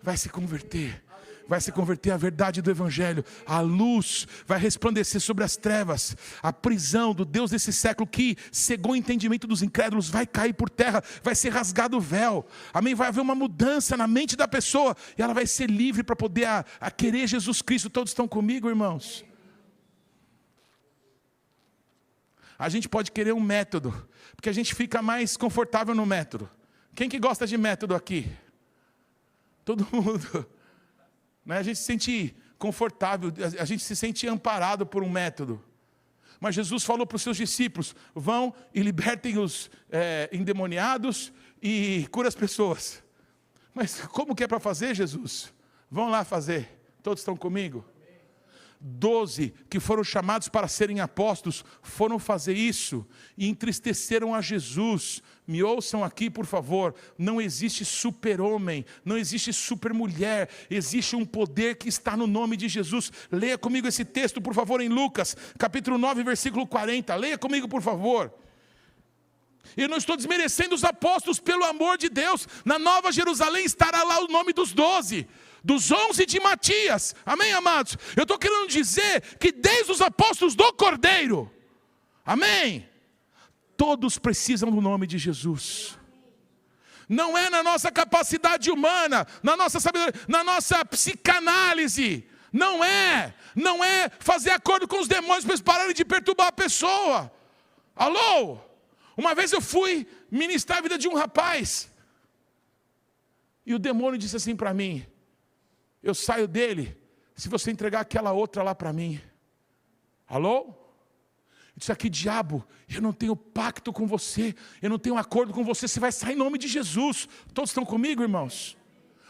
Vai se converter. Vai se converter à verdade do Evangelho. A luz vai resplandecer sobre as trevas. A prisão do Deus desse século que cegou o entendimento dos incrédulos vai cair por terra. Vai ser rasgado o véu. Amém? Vai haver uma mudança na mente da pessoa. E ela vai ser livre para poder a querer Jesus Cristo. Todos estão comigo, irmãos? A gente pode querer um método, porque a gente fica mais confortável no método. Quem que gosta de método aqui? Todo mundo. A gente se sente confortável, a gente se sente amparado por um método. Mas Jesus falou para os seus discípulos: vão e libertem os endemoniados e cura as pessoas. Mas como que é para fazer, Jesus? Vão lá fazer. Todos estão comigo? 12 que foram chamados para serem apóstolos foram fazer isso e entristeceram a Jesus. Me ouçam aqui, por favor. Não existe super-homem, não existe super-mulher. Existe um poder que está no nome de Jesus. Leia comigo esse texto, por favor, em Lucas, capítulo 9, versículo 40. Leia comigo, por favor. Eu não estou desmerecendo os apóstolos, pelo amor de Deus. Na Nova Jerusalém estará lá o nome dos 12. Dos 11 de Matias, amém, amados? Eu estou querendo dizer que desde os apóstolos do Cordeiro, amém? Todos precisam do nome de Jesus. Não é na nossa capacidade humana, na nossa sabedoria, na nossa psicanálise, Não é fazer acordo com os demônios para eles pararem de perturbar a pessoa. Alô? Uma vez eu fui ministrar a vida de um rapaz. E o demônio disse assim para mim: eu saio dele se você entregar aquela outra lá para mim. Alô? Eu disse aqui: diabo, eu não tenho pacto com você, eu não tenho acordo com você, você vai sair em nome de Jesus. Todos estão comigo, irmãos?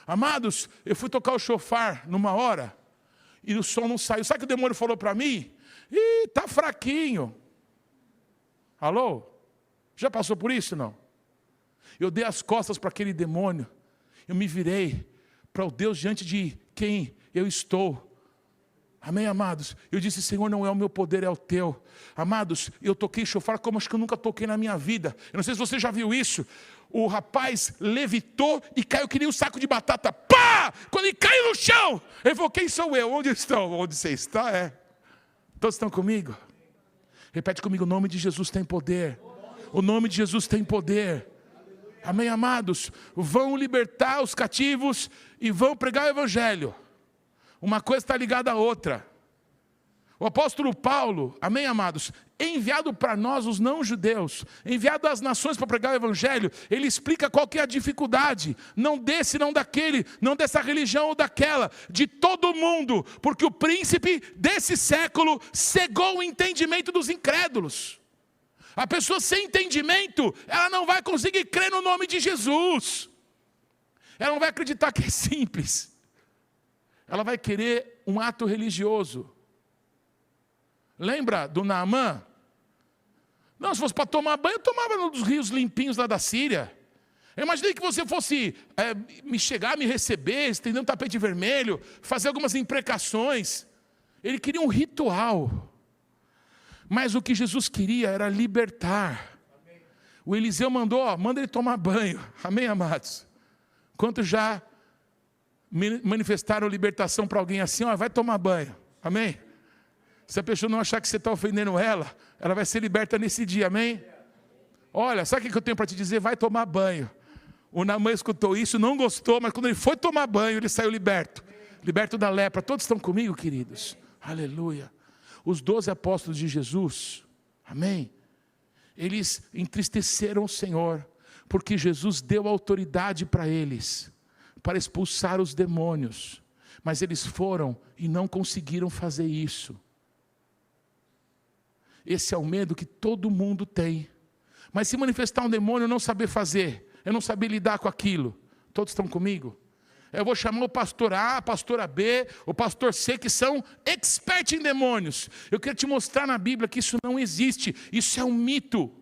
Amados, eu fui tocar o shofar numa hora e o som não saiu. Sabe o que o demônio falou para mim? Ih, tá fraquinho. Alô? Já passou por isso, não? Eu dei as costas para aquele demônio. Eu me virei para o Deus diante de quem eu estou. Amém, amados? Eu disse: Senhor, não é o meu poder, é o teu. Amados, eu toquei shofar como acho que eu nunca toquei na minha vida. Eu não sei se você já viu isso. O rapaz levitou e caiu que nem um saco de batata. Pá! Quando ele caiu no chão, ele falou: quem sou eu? Onde estou? Onde você está? Todos estão comigo? Repete comigo: o nome de Jesus tem poder. O nome de Jesus tem poder. Amém, amados? Vão libertar os cativos e vão pregar o evangelho. Uma coisa está ligada à outra. O apóstolo Paulo, amém, amados, enviado para nós, os não-judeus, enviado às nações para pregar o evangelho, ele explica qual que é a dificuldade, não desse, não daquele, não dessa religião ou daquela, de todo mundo, porque o príncipe desse século cegou o entendimento dos incrédulos. A pessoa sem entendimento, ela não vai conseguir crer no nome de Jesus. Ela não vai acreditar que é simples. Ela vai querer um ato religioso. Lembra do Naamã? Não, se fosse para tomar banho, eu tomava num dos rios limpinhos lá da Síria. Eu imaginei que você fosse me chegar, me receber, estender um tapete vermelho, fazer algumas imprecações. Ele queria um ritual. Mas o que Jesus queria era libertar. O Eliseu mandou, manda ele tomar banho. Amém, amados? Quantos já manifestaram libertação para alguém assim? Vai tomar banho. Amém? Se a pessoa não achar que você está ofendendo ela, ela vai ser liberta nesse dia. Amém? Olha, sabe o que eu tenho para te dizer? Vai tomar banho. O Naamã escutou isso, não gostou, mas quando ele foi tomar banho, ele saiu liberto. Liberto da lepra. Todos estão comigo, queridos? Aleluia. Os 12 apóstolos de Jesus, amém? Eles entristeceram o Senhor, porque Jesus deu autoridade para eles, para expulsar os demônios. Mas eles foram e não conseguiram fazer isso. Esse é o medo que todo mundo tem. Mas se manifestar um demônio, eu não saber fazer, eu não saber lidar com aquilo. Todos estão comigo? Eu vou chamar o pastor A, a pastora B, o pastor C, que são experts em demônios. Eu quero te mostrar na Bíblia que isso não existe. Isso é um mito.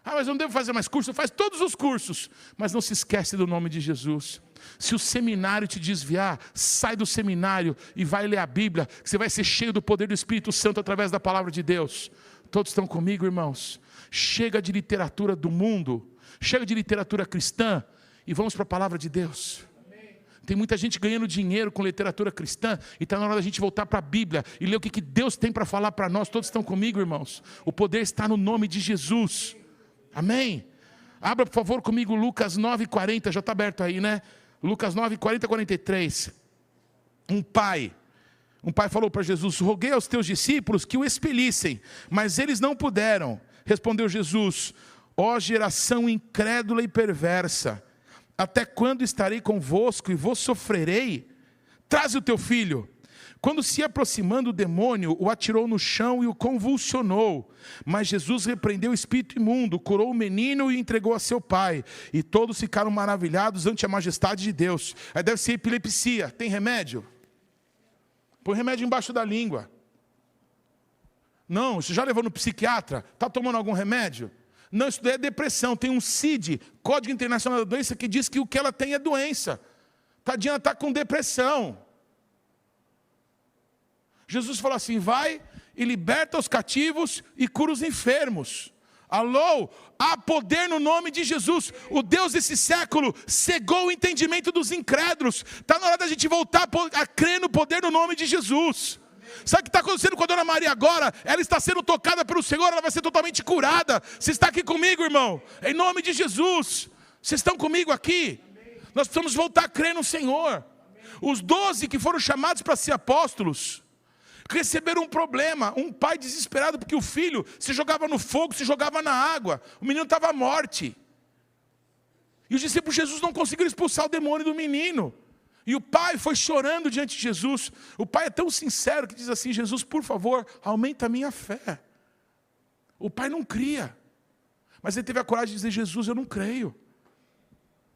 Mas eu não devo fazer mais curso? Faz todos os cursos. Mas não se esquece do nome de Jesus. Se o seminário te desviar, sai do seminário e vai ler a Bíblia, que você vai ser cheio do poder do Espírito Santo através da palavra de Deus. Todos estão comigo, irmãos? Chega de literatura do mundo, chega de literatura cristã, e vamos para a palavra de Deus. Tem muita gente ganhando dinheiro com literatura cristã, e está na hora da gente voltar para a Bíblia e ler o que Deus tem para falar para nós. Todos estão comigo, irmãos? O poder está no nome de Jesus. Amém? Abra, por favor, comigo Lucas 9:40, já está aberto aí, né? Lucas 9:40 a 43. Um pai falou para Jesus: roguei aos teus discípulos que o expelissem, mas eles não puderam. Respondeu Jesus: ó geração incrédula e perversa, até quando estarei convosco e vos sofrerei? Traze o teu filho. Quando se aproximando o demônio, o atirou no chão e o convulsionou. Mas Jesus repreendeu o espírito imundo, curou o menino e o entregou a seu pai. E todos ficaram maravilhados ante a majestade de Deus. Aí deve ser epilepsia. Tem remédio? Põe remédio embaixo da língua. Não, você já levou no psiquiatra? Está tomando algum remédio? Não, isso daí é depressão. Tem um CID, Código Internacional da Doença, que diz que o que ela tem é doença. Tadinha, está com depressão. Jesus falou assim: vai e liberta os cativos e cura os enfermos. Alô? Há poder no nome de Jesus. O Deus desse século cegou o entendimento dos incrédulos. Está na hora da gente voltar a crer no poder no nome de Jesus. Sabe o que está acontecendo com a Dona Maria agora? Ela está sendo tocada pelo Senhor, ela vai ser totalmente curada. Você está aqui comigo, irmão? Em nome de Jesus. Vocês estão comigo aqui? Nós precisamos voltar a crer no Senhor. Os 12 que foram chamados para ser apóstolos, receberam um problema. Um pai desesperado porque o filho se jogava no fogo, se jogava na água. O menino estava à morte. E os discípulos de Jesus não conseguiram expulsar o demônio do menino. E o pai foi chorando diante de Jesus. O pai é tão sincero que diz assim: Jesus, por favor, aumenta a minha fé. O pai não cria. Mas ele teve a coragem de dizer: Jesus, eu não creio.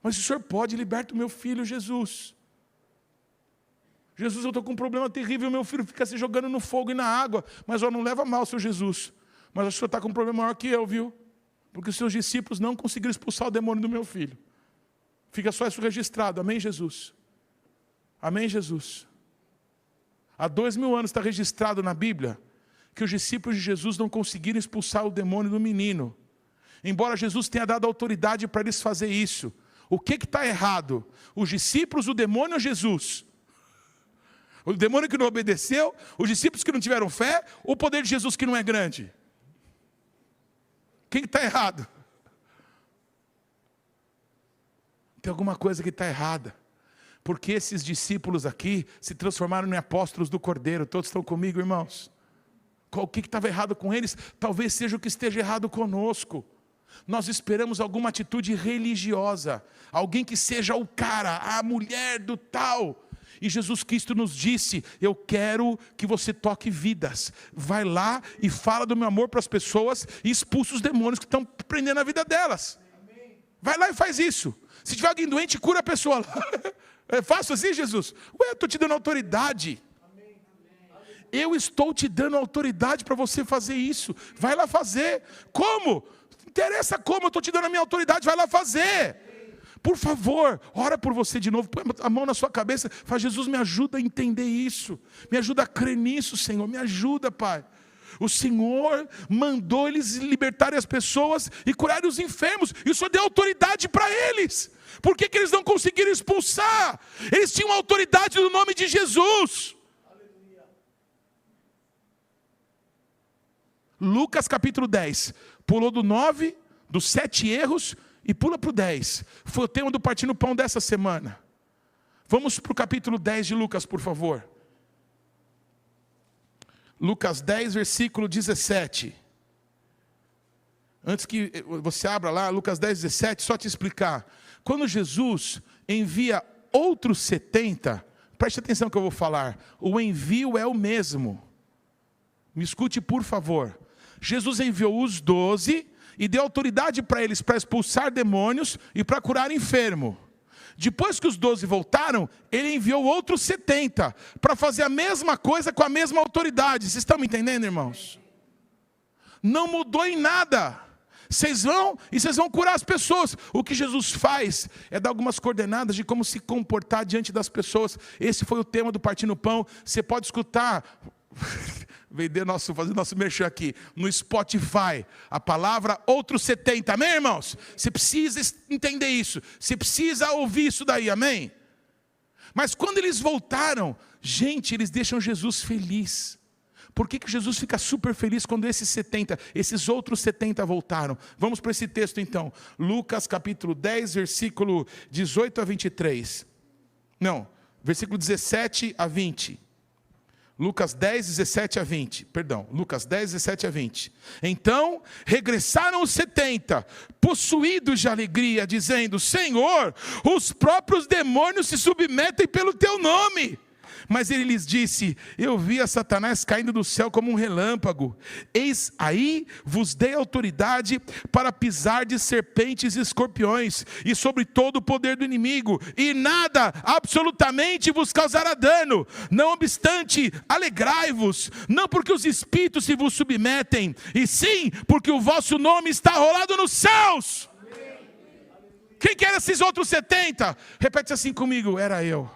Mas o Senhor pode, liberta o meu filho, Jesus. Jesus, eu estou com um problema terrível, meu filho fica se jogando no fogo e na água. Mas não leva mal, Senhor Jesus. Mas acho que o Senhor está com um problema maior que eu, viu? Porque os seus discípulos não conseguiram expulsar o demônio do meu filho. Fica só isso registrado, amém, Jesus? Amém, Jesus? Há 2000 anos está registrado na Bíblia que os discípulos de Jesus não conseguiram expulsar o demônio do menino. Embora Jesus tenha dado autoridade para eles fazer isso. O que está errado? Os discípulos, o demônio ou Jesus? O demônio que não obedeceu, os discípulos que não tiveram fé, o poder de Jesus que não é grande? Quem está errado? Tem alguma coisa que está errada. Porque esses discípulos aqui se transformaram em apóstolos do Cordeiro. Todos estão comigo, irmãos? O que estava errado com eles? Talvez seja o que esteja errado conosco. Nós esperamos alguma atitude religiosa. Alguém que seja o cara, a mulher do tal. E Jesus Cristo nos disse: eu quero que você toque vidas. Vai lá e fala do meu amor para as pessoas e expulsa os demônios que estão prendendo a vida delas. Vai lá e faz isso. Se tiver alguém doente, cura a pessoa lá. É fácil assim, Jesus? Ué, eu estou te dando autoridade. Eu estou te dando autoridade para você fazer isso. Vai lá fazer. Como? Não interessa como, eu estou te dando a minha autoridade, vai lá fazer. Por favor, ora por você de novo, põe a mão na sua cabeça, fala: Jesus, me ajuda a entender isso. Me ajuda a crer nisso, Senhor. Me ajuda, Pai. O Senhor mandou eles libertarem as pessoas e curarem os enfermos. E o Senhor deu autoridade para eles. Por que eles não conseguiram expulsar? Eles tinham autoridade no nome de Jesus. Aleluia. Lucas capítulo 10. Pulou do 9, dos 7 erros, e pula para o 10. Foi o tema do Partindo Pão dessa semana. Vamos para o capítulo 10 de Lucas, por favor. Lucas 10, versículo 17. Antes que você abra lá, Lucas 10, 17, só te explicar. Quando Jesus envia outros 70, preste atenção no que eu vou falar. O envio é o mesmo. Me escute, por favor. Jesus enviou os 12 e deu autoridade para eles para expulsar demônios e para curar enfermo. Depois que os 12 voltaram, ele enviou outros 70 para fazer a mesma coisa com a mesma autoridade. Vocês estão me entendendo, irmãos? Não mudou em nada. Vocês vão e vocês vão curar as pessoas. O que Jesus faz é dar algumas coordenadas de como se comportar diante das pessoas. Esse foi o tema do Partindo Pão. Você pode escutar, fazer nosso merchan aqui, no Spotify, a palavra outros 70, amém, irmãos? Você precisa entender isso, você precisa ouvir isso daí, amém? Mas quando eles voltaram, gente, eles deixam Jesus feliz. Por que Jesus fica super feliz quando esses outros 70 voltaram? Vamos para esse texto então, Lucas capítulo 10, versículo 18 a 23. Não, versículo 17 a 20. Lucas 10, 17 a 20, perdão, Lucas 10, 17 a 20. Então, regressaram os 70, possuídos de alegria, dizendo: Senhor, os próprios demônios se submetem pelo teu nome. Mas ele lhes disse: eu vi a Satanás caindo do céu como um relâmpago. Eis aí vos dei autoridade para pisar de serpentes e escorpiões, e sobre todo o poder do inimigo, e nada absolutamente vos causará dano. Não obstante, alegrai-vos, não porque os espíritos se vos submetem, e sim porque o vosso nome está rolado nos céus. Quem que eram esses outros 70? Repete assim comigo: era eu.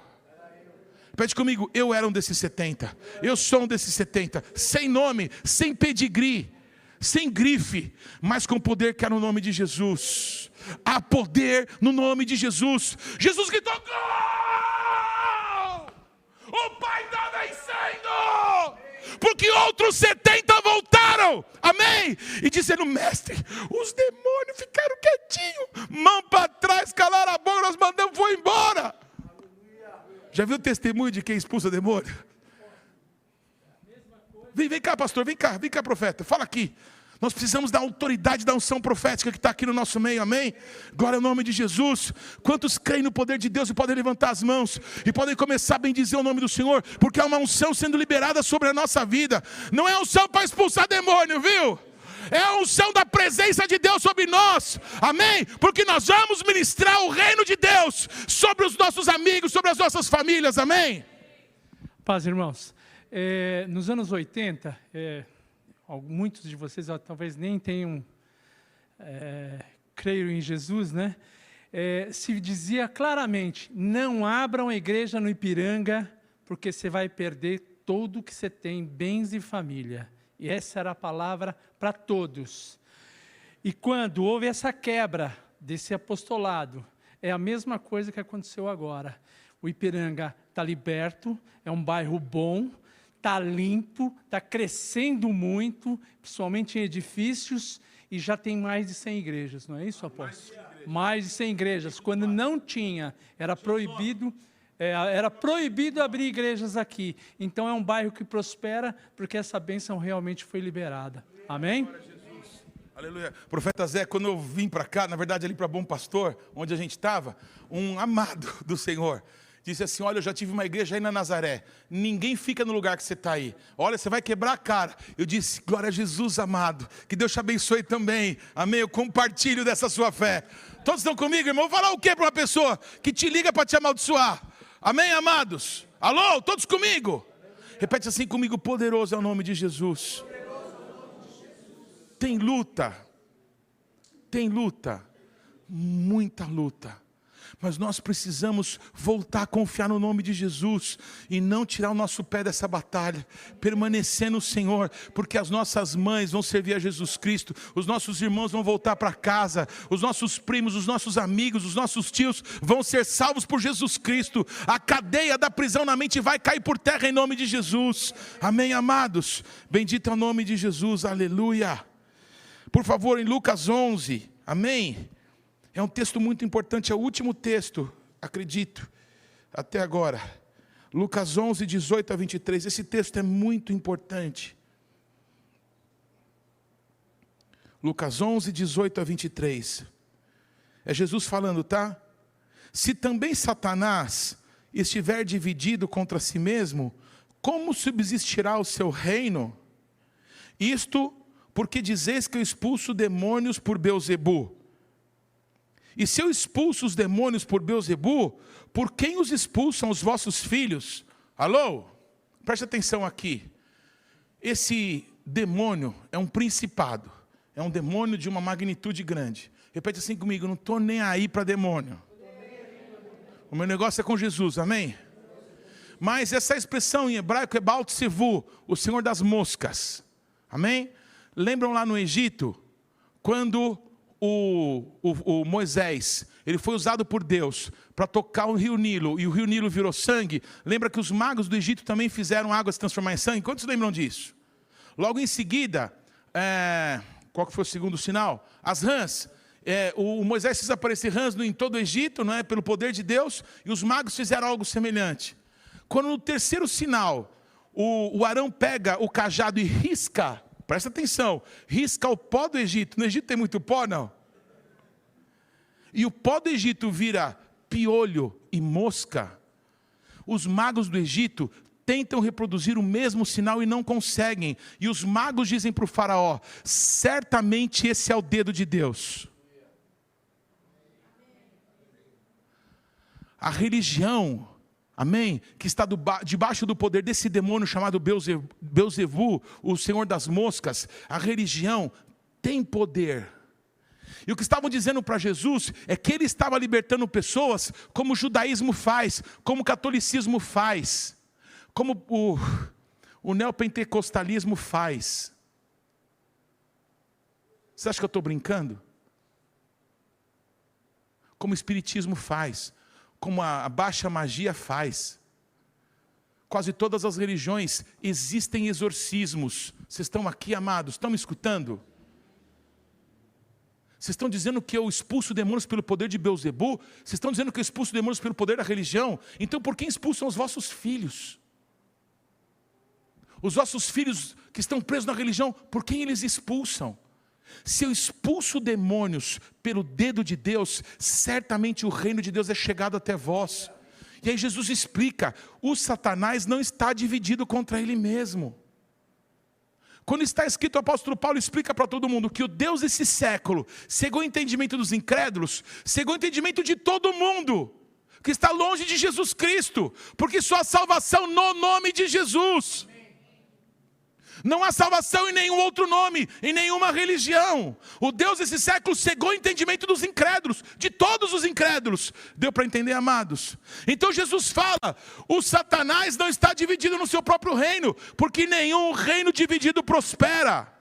Repete comigo: eu era um desses 70. Eu sou um desses 70. Sem nome, sem pedigree, sem grife, mas com poder que é no nome de Jesus. Há poder no nome de Jesus. Jesus gritou: gol! O Pai está vencendo! Porque outros 70 voltaram, amém? E dizendo: mestre, os demônios ficaram quietinhos, mão para trás, calaram a boca, nós mandamos, foi embora. Já viu o testemunho de quem expulsa demônio? Vem cá, pastor, vem cá, profeta, fala aqui. Nós precisamos da autoridade da unção profética que está aqui no nosso meio, amém? Glória ao nome de Jesus. Quantos creem no poder de Deus e podem levantar as mãos e podem começar a bendizer o nome do Senhor, porque há uma unção sendo liberada sobre a nossa vida. Não é unção para expulsar demônio, viu? É a unção da presença de Deus sobre nós, amém? Porque nós vamos ministrar o reino de Deus sobre os nossos amigos, sobre as nossas famílias, amém? Paz, irmãos. Nos anos 80, muitos de vocês talvez nem tenham creio em Jesus, né? Se dizia claramente: não abram a igreja no Ipiranga, porque você vai perder tudo que você tem, bens e família. E essa era a palavra para todos. E quando houve essa quebra desse apostolado, é a mesma coisa que aconteceu agora. O Ipiranga está liberto, é um bairro bom, está limpo, está crescendo muito, principalmente em edifícios, e já tem mais de 100 igrejas, não é isso, apóstolo? Mais de 100 igrejas. Quando não tinha, era proibido abrir igrejas aqui. Então é um bairro que prospera, porque essa bênção realmente foi liberada. Amém? Aleluia. Profeta Zé, quando eu vim para cá, na verdade ali para Bom Pastor, onde a gente estava, um amado do Senhor disse assim: olha, eu já tive uma igreja aí na Nazaré, ninguém fica no lugar que você está aí, olha, você vai quebrar a cara. Eu disse: glória a Jesus, amado, que Deus te abençoe também, amém, eu compartilho dessa sua fé. Todos estão comigo, irmão? Vou falar o que para uma pessoa que te liga para te amaldiçoar? Amém, amados? Alô, todos comigo? Repete assim comigo: poderoso é o nome de Jesus. Tem luta, muita luta. Mas nós precisamos voltar a confiar no nome de Jesus e não tirar o nosso pé dessa batalha, permanecer no Senhor, porque as nossas mães vão servir a Jesus Cristo, os nossos irmãos vão voltar para casa, os nossos primos, os nossos amigos, os nossos tios vão ser salvos por Jesus Cristo. A cadeia da prisão na mente vai cair por terra em nome de Jesus. Amém, amados? Bendito é o nome de Jesus, aleluia. Por favor, em Lucas 11, amém? É um texto muito importante, é o último texto, acredito, até agora. Lucas 11, 18 a 23, esse texto é muito importante. Lucas 11, 18 a 23. É Jesus falando, tá? Se também Satanás estiver dividido contra si mesmo, como subsistirá o seu reino? Isto porque dizeis que eu expulso demônios por Beelzebu. E se eu expulso os demônios por Beelzebu, por quem os expulsam os vossos filhos? Alô? Preste atenção aqui. Esse demônio é um principado. É um demônio de uma magnitude grande. Repete assim comigo: não estou nem aí para demônio. O meu negócio é com Jesus, amém? Mas essa expressão em hebraico é Baal Tsevu, o Senhor das moscas. Amém? Lembram lá no Egito, quando o Moisés, ele foi usado por Deus para tocar o rio Nilo, e o rio Nilo virou sangue. Lembra que os magos do Egito também fizeram água se transformar em sangue? Quantos lembram disso? Logo em seguida, qual que foi o segundo sinal? As rãs. O Moisés fez aparecer rãs em todo o Egito, não é? Pelo poder de Deus, e os magos fizeram algo semelhante. Quando no terceiro sinal, o Arão pega o cajado e risca, presta atenção, risca o pó do Egito. No Egito tem muito pó, não? E o pó do Egito vira piolho e mosca. Os magos do Egito tentam reproduzir o mesmo sinal e não conseguem. E os magos dizem para o faraó: certamente esse é o dedo de Deus. A religião, amém, que está debaixo do poder desse demônio chamado Beelzebu, o senhor das moscas, a religião tem poder. E o que estavam dizendo para Jesus é que ele estava libertando pessoas como o judaísmo faz, como o catolicismo faz, como o neopentecostalismo faz. Você acha que eu estou brincando? Como o espiritismo faz, como a baixa magia faz. Quase todas as religiões existem exorcismos. Vocês estão aqui, amados? Estão me escutando? Vocês estão dizendo que eu expulso demônios pelo poder de Beelzebu? Vocês estão dizendo que eu expulso demônios pelo poder da religião? Então por que expulsam os vossos filhos? Os vossos filhos que estão presos na religião, por quem eles expulsam? Se eu expulso demônios pelo dedo de Deus, certamente o reino de Deus é chegado até vós. E aí Jesus explica, o Satanás não está dividido contra ele mesmo. Quando está escrito, o apóstolo Paulo explica para todo mundo que o Deus desse século cegou o entendimento dos incrédulos, cegou o entendimento de todo mundo, que está longe de Jesus Cristo, porque só há salvação no nome de Jesus. Não há salvação em nenhum outro nome, em nenhuma religião. O Deus desse século cegou o entendimento dos incrédulos, de todos os incrédulos. Deu para entender, amados? Então Jesus fala, o Satanás não está dividido no seu próprio reino, porque nenhum reino dividido prospera.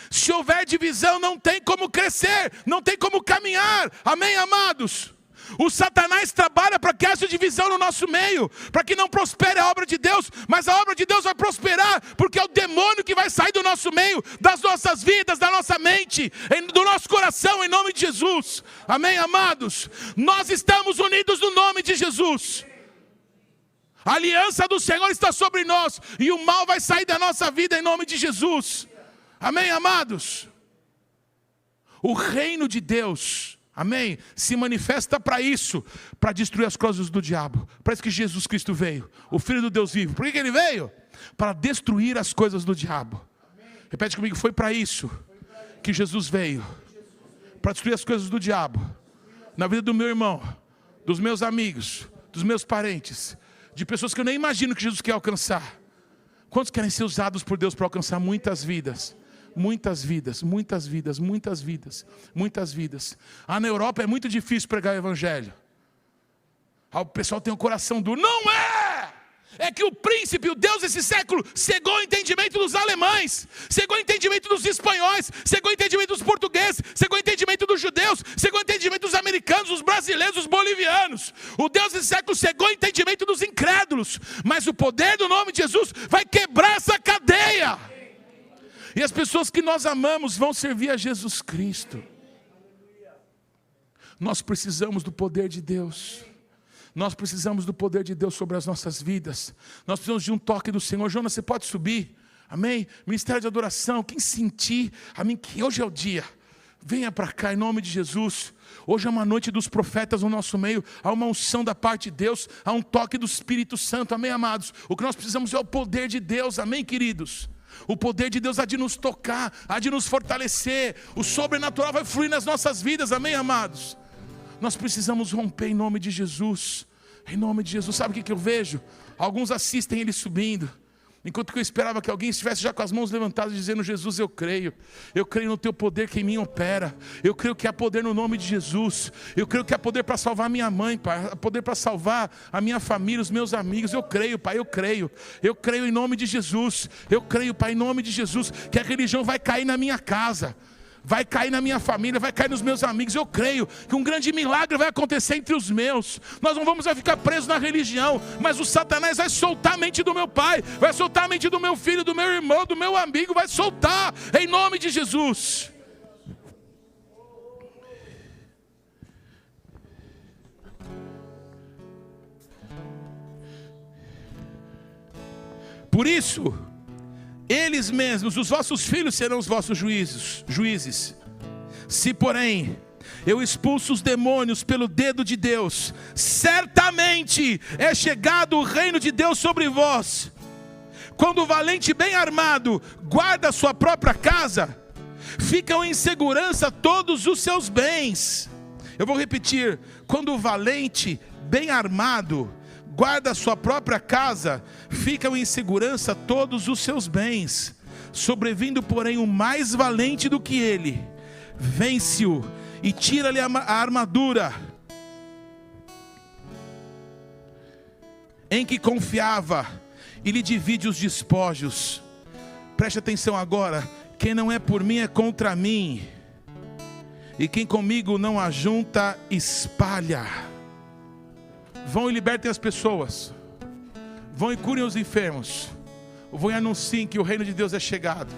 Se houver divisão, não tem como crescer, não tem como caminhar. Amém, amados? O Satanás trabalha para que haja divisão no nosso meio, para que não prospere a obra de Deus, mas a obra de Deus vai prosperar, porque é o demônio que vai sair do nosso meio, das nossas vidas, da nossa mente, do nosso coração, em nome de Jesus. Amém, amados? Nós estamos unidos no nome de Jesus. A aliança do Senhor está sobre nós, e o mal vai sair da nossa vida em nome de Jesus. Amém, amados? O reino de Deus, amém, se manifesta para isso, para destruir as coisas do diabo. Para isso que Jesus Cristo veio, o Filho do Deus vivo. Por que ele veio? Para destruir as coisas do diabo. Repete comigo, foi para isso que Jesus veio. Para destruir as coisas do diabo. Na vida do meu irmão, dos meus amigos, dos meus parentes, de pessoas que eu nem imagino que Jesus quer alcançar. Quantos querem ser usados por Deus para alcançar muitas vidas? Muitas vidas, muitas vidas, muitas vidas, muitas vidas. Na Europa é muito difícil pregar o evangelho. O pessoal tem um coração duro. Não é! É que o príncipe, o Deus desse século, cegou o entendimento dos alemães, cegou o entendimento dos espanhóis, cegou o entendimento dos portugueses, cegou o entendimento dos judeus, cegou o entendimento dos americanos, dos brasileiros, dos bolivianos. O Deus desse século cegou o entendimento dos incrédulos, mas o poder do nome de Jesus vai quebrar essa cadeia. E as pessoas que nós amamos vão servir a Jesus Cristo. Nós precisamos do poder de Deus. Nós precisamos do poder de Deus sobre as nossas vidas. Nós precisamos de um toque do Senhor. Jonas, você pode subir? Amém? Ministério de adoração. Quem sentir, amém, que hoje é o dia, venha para cá em nome de Jesus. Hoje é uma noite dos profetas no nosso meio. Há uma unção da parte de Deus. Há um toque do Espírito Santo. Amém, amados? O que nós precisamos é o poder de Deus. Amém, queridos? O poder de Deus há de nos tocar, há de nos fortalecer. O sobrenatural vai fluir nas nossas vidas, amém, amados? Nós precisamos romper em nome de Jesus. Em nome de Jesus. Sabe o que eu vejo? Alguns assistem ele subindo, enquanto que eu esperava que alguém estivesse já com as mãos levantadas, dizendo, Jesus, eu creio no teu poder que em mim opera, eu creio que há poder no nome de Jesus, eu creio que há poder para salvar minha mãe, Pai, há poder para salvar a minha família, os meus amigos, eu creio, Pai, eu creio em nome de Jesus, eu creio, Pai, em nome de Jesus, que a religião vai cair na minha casa, vai cair na minha família, vai cair nos meus amigos. Eu creio que um grande milagre vai acontecer entre os meus. Nós não vamos ficar presos na religião, mas o Satanás vai soltar a mente do meu pai, vai soltar a mente do meu filho, do meu irmão, do meu amigo, vai soltar em nome de Jesus. Por isso, eles mesmos, os vossos filhos serão os vossos juízes. Se porém eu expulso os demônios pelo dedo de Deus, certamente é chegado o reino de Deus sobre vós. Quando o valente bem armado guarda a sua própria casa, ficam em segurança todos os seus bens. Eu vou repetir, quando o valente bem armado guarda a sua própria casa, ficam em segurança todos os seus bens. Sobrevindo, porém, o mais valente do que ele, vence-o e tira-lhe a armadura em que confiava e lhe divide os despojos. Preste atenção agora, quem não é por mim é contra mim, e quem comigo não ajunta, espalha. Vão e libertem as pessoas, vão e curem os enfermos, vão e anunciem que o reino de Deus é chegado.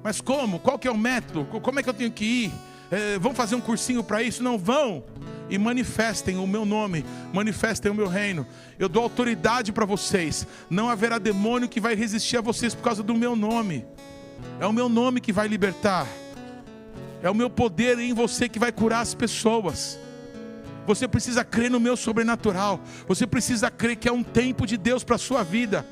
Mas como? Qual que é o método? Como é que eu tenho que ir? vão fazer um cursinho para isso? Não, vão e manifestem o meu nome, manifestem o meu reino. Eu dou autoridade para vocês. Não haverá demônio que vai resistir a vocês por causa do meu nome. É o meu nome que vai libertar. É o meu poder em você que vai curar as pessoas. Você precisa crer no meu sobrenatural. Você precisa crer que é um tempo de Deus para a sua vida.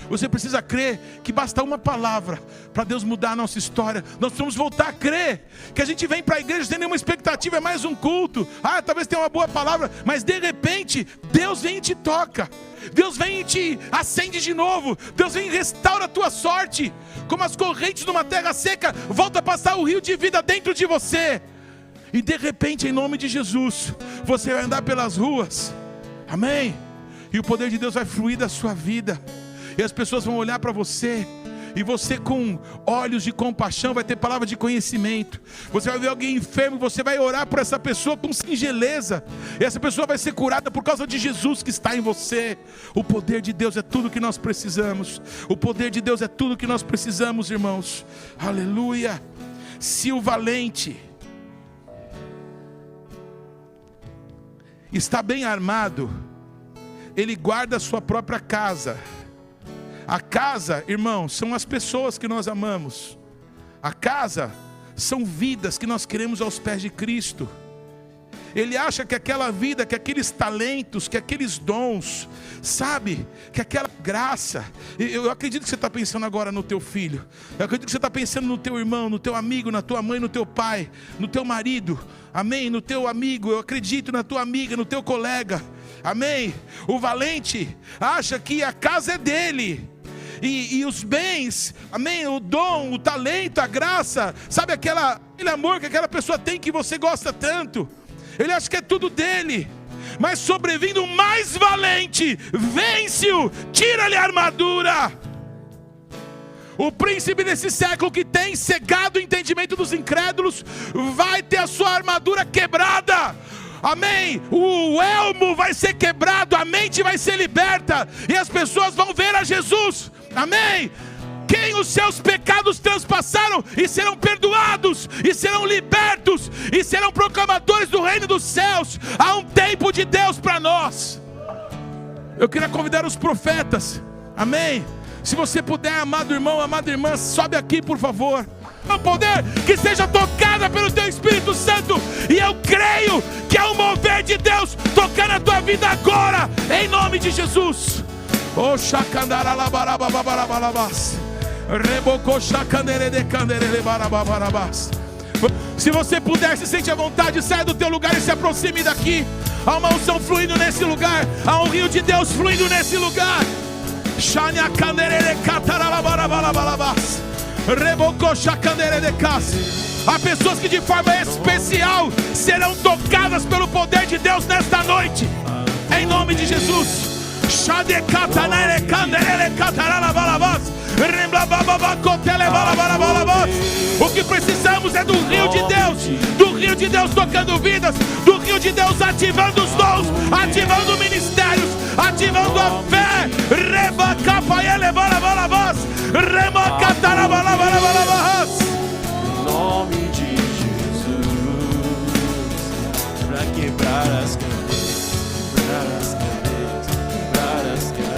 Você precisa crer que basta uma palavra para Deus mudar a nossa história. Nós precisamos voltar a crer que a gente vem para a igreja sem nenhuma expectativa, é mais um culto. Talvez tenha uma boa palavra, mas de repente Deus vem e te toca. Deus vem e te acende de novo. Deus vem e restaura a tua sorte. Como as correntes numa terra seca, volta a passar o rio de vida dentro de você. E de repente, em nome de Jesus, você vai andar pelas ruas. Amém? E o poder de Deus vai fluir da sua vida. E as pessoas vão olhar para você, e você com olhos de compaixão vai ter palavra de conhecimento. Você vai ver alguém enfermo, você vai orar por essa pessoa com singeleza, e essa pessoa vai ser curada por causa de Jesus que está em você. O poder de Deus é tudo que nós precisamos. O poder de Deus é tudo que nós precisamos, irmãos. Aleluia. Se o valente está bem armado, ele guarda a sua própria casa. A casa, irmãos, são as pessoas que nós amamos. A casa são vidas que nós queremos aos pés de Cristo. Ele acha que aquela vida, que aqueles talentos, que aqueles dons, sabe, que aquela graça. Eu acredito que você está pensando agora no teu filho. Eu acredito que você está pensando no teu irmão, no teu amigo, na tua mãe, no teu pai, no teu marido. Amém? No teu amigo. Eu acredito na tua amiga, no teu colega. Amém? O valente acha que a casa é dele. E os bens, amém, o dom, o talento, a graça, sabe aquele amor que aquela pessoa tem que você gosta tanto, ele acha que é tudo dele. Mas sobrevindo o mais valente, vence-o, tira-lhe a armadura. O príncipe desse século que tem cegado o entendimento dos incrédulos, vai ter a sua armadura quebrada. Amém, o elmo vai ser quebrado, a mente vai ser liberta, e as pessoas vão ver a Jesus. Amém. Quem os seus pecados transpassaram e serão perdoados, e serão libertos, e serão proclamadores do reino dos céus. Há um tempo de Deus para nós. Eu queria convidar os profetas. Amém. Se você puder, amado irmão, amada irmã, sobe aqui por favor. O poder que seja tocada pelo teu Espírito Santo. E eu creio que é o mover de Deus tocar na tua vida agora, em nome de Jesus. Oh, se você puder, se sente à vontade, saia do teu lugar e se aproxime daqui. Há uma unção fluindo nesse lugar, há um rio de Deus fluindo nesse lugar. Há pessoas que de forma especial serão tocadas pelo poder de Deus nesta noite, em nome de Jesus. O que precisamos é do rio de Deus tocando vidas, do rio de Deus ativando os dons, ativando ministérios, ativando a fé. Em nome de Jesus, para quebrar as cadeias, quebrar as cadeias, quebrar as cadeias.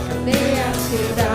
Cadeias quebrar.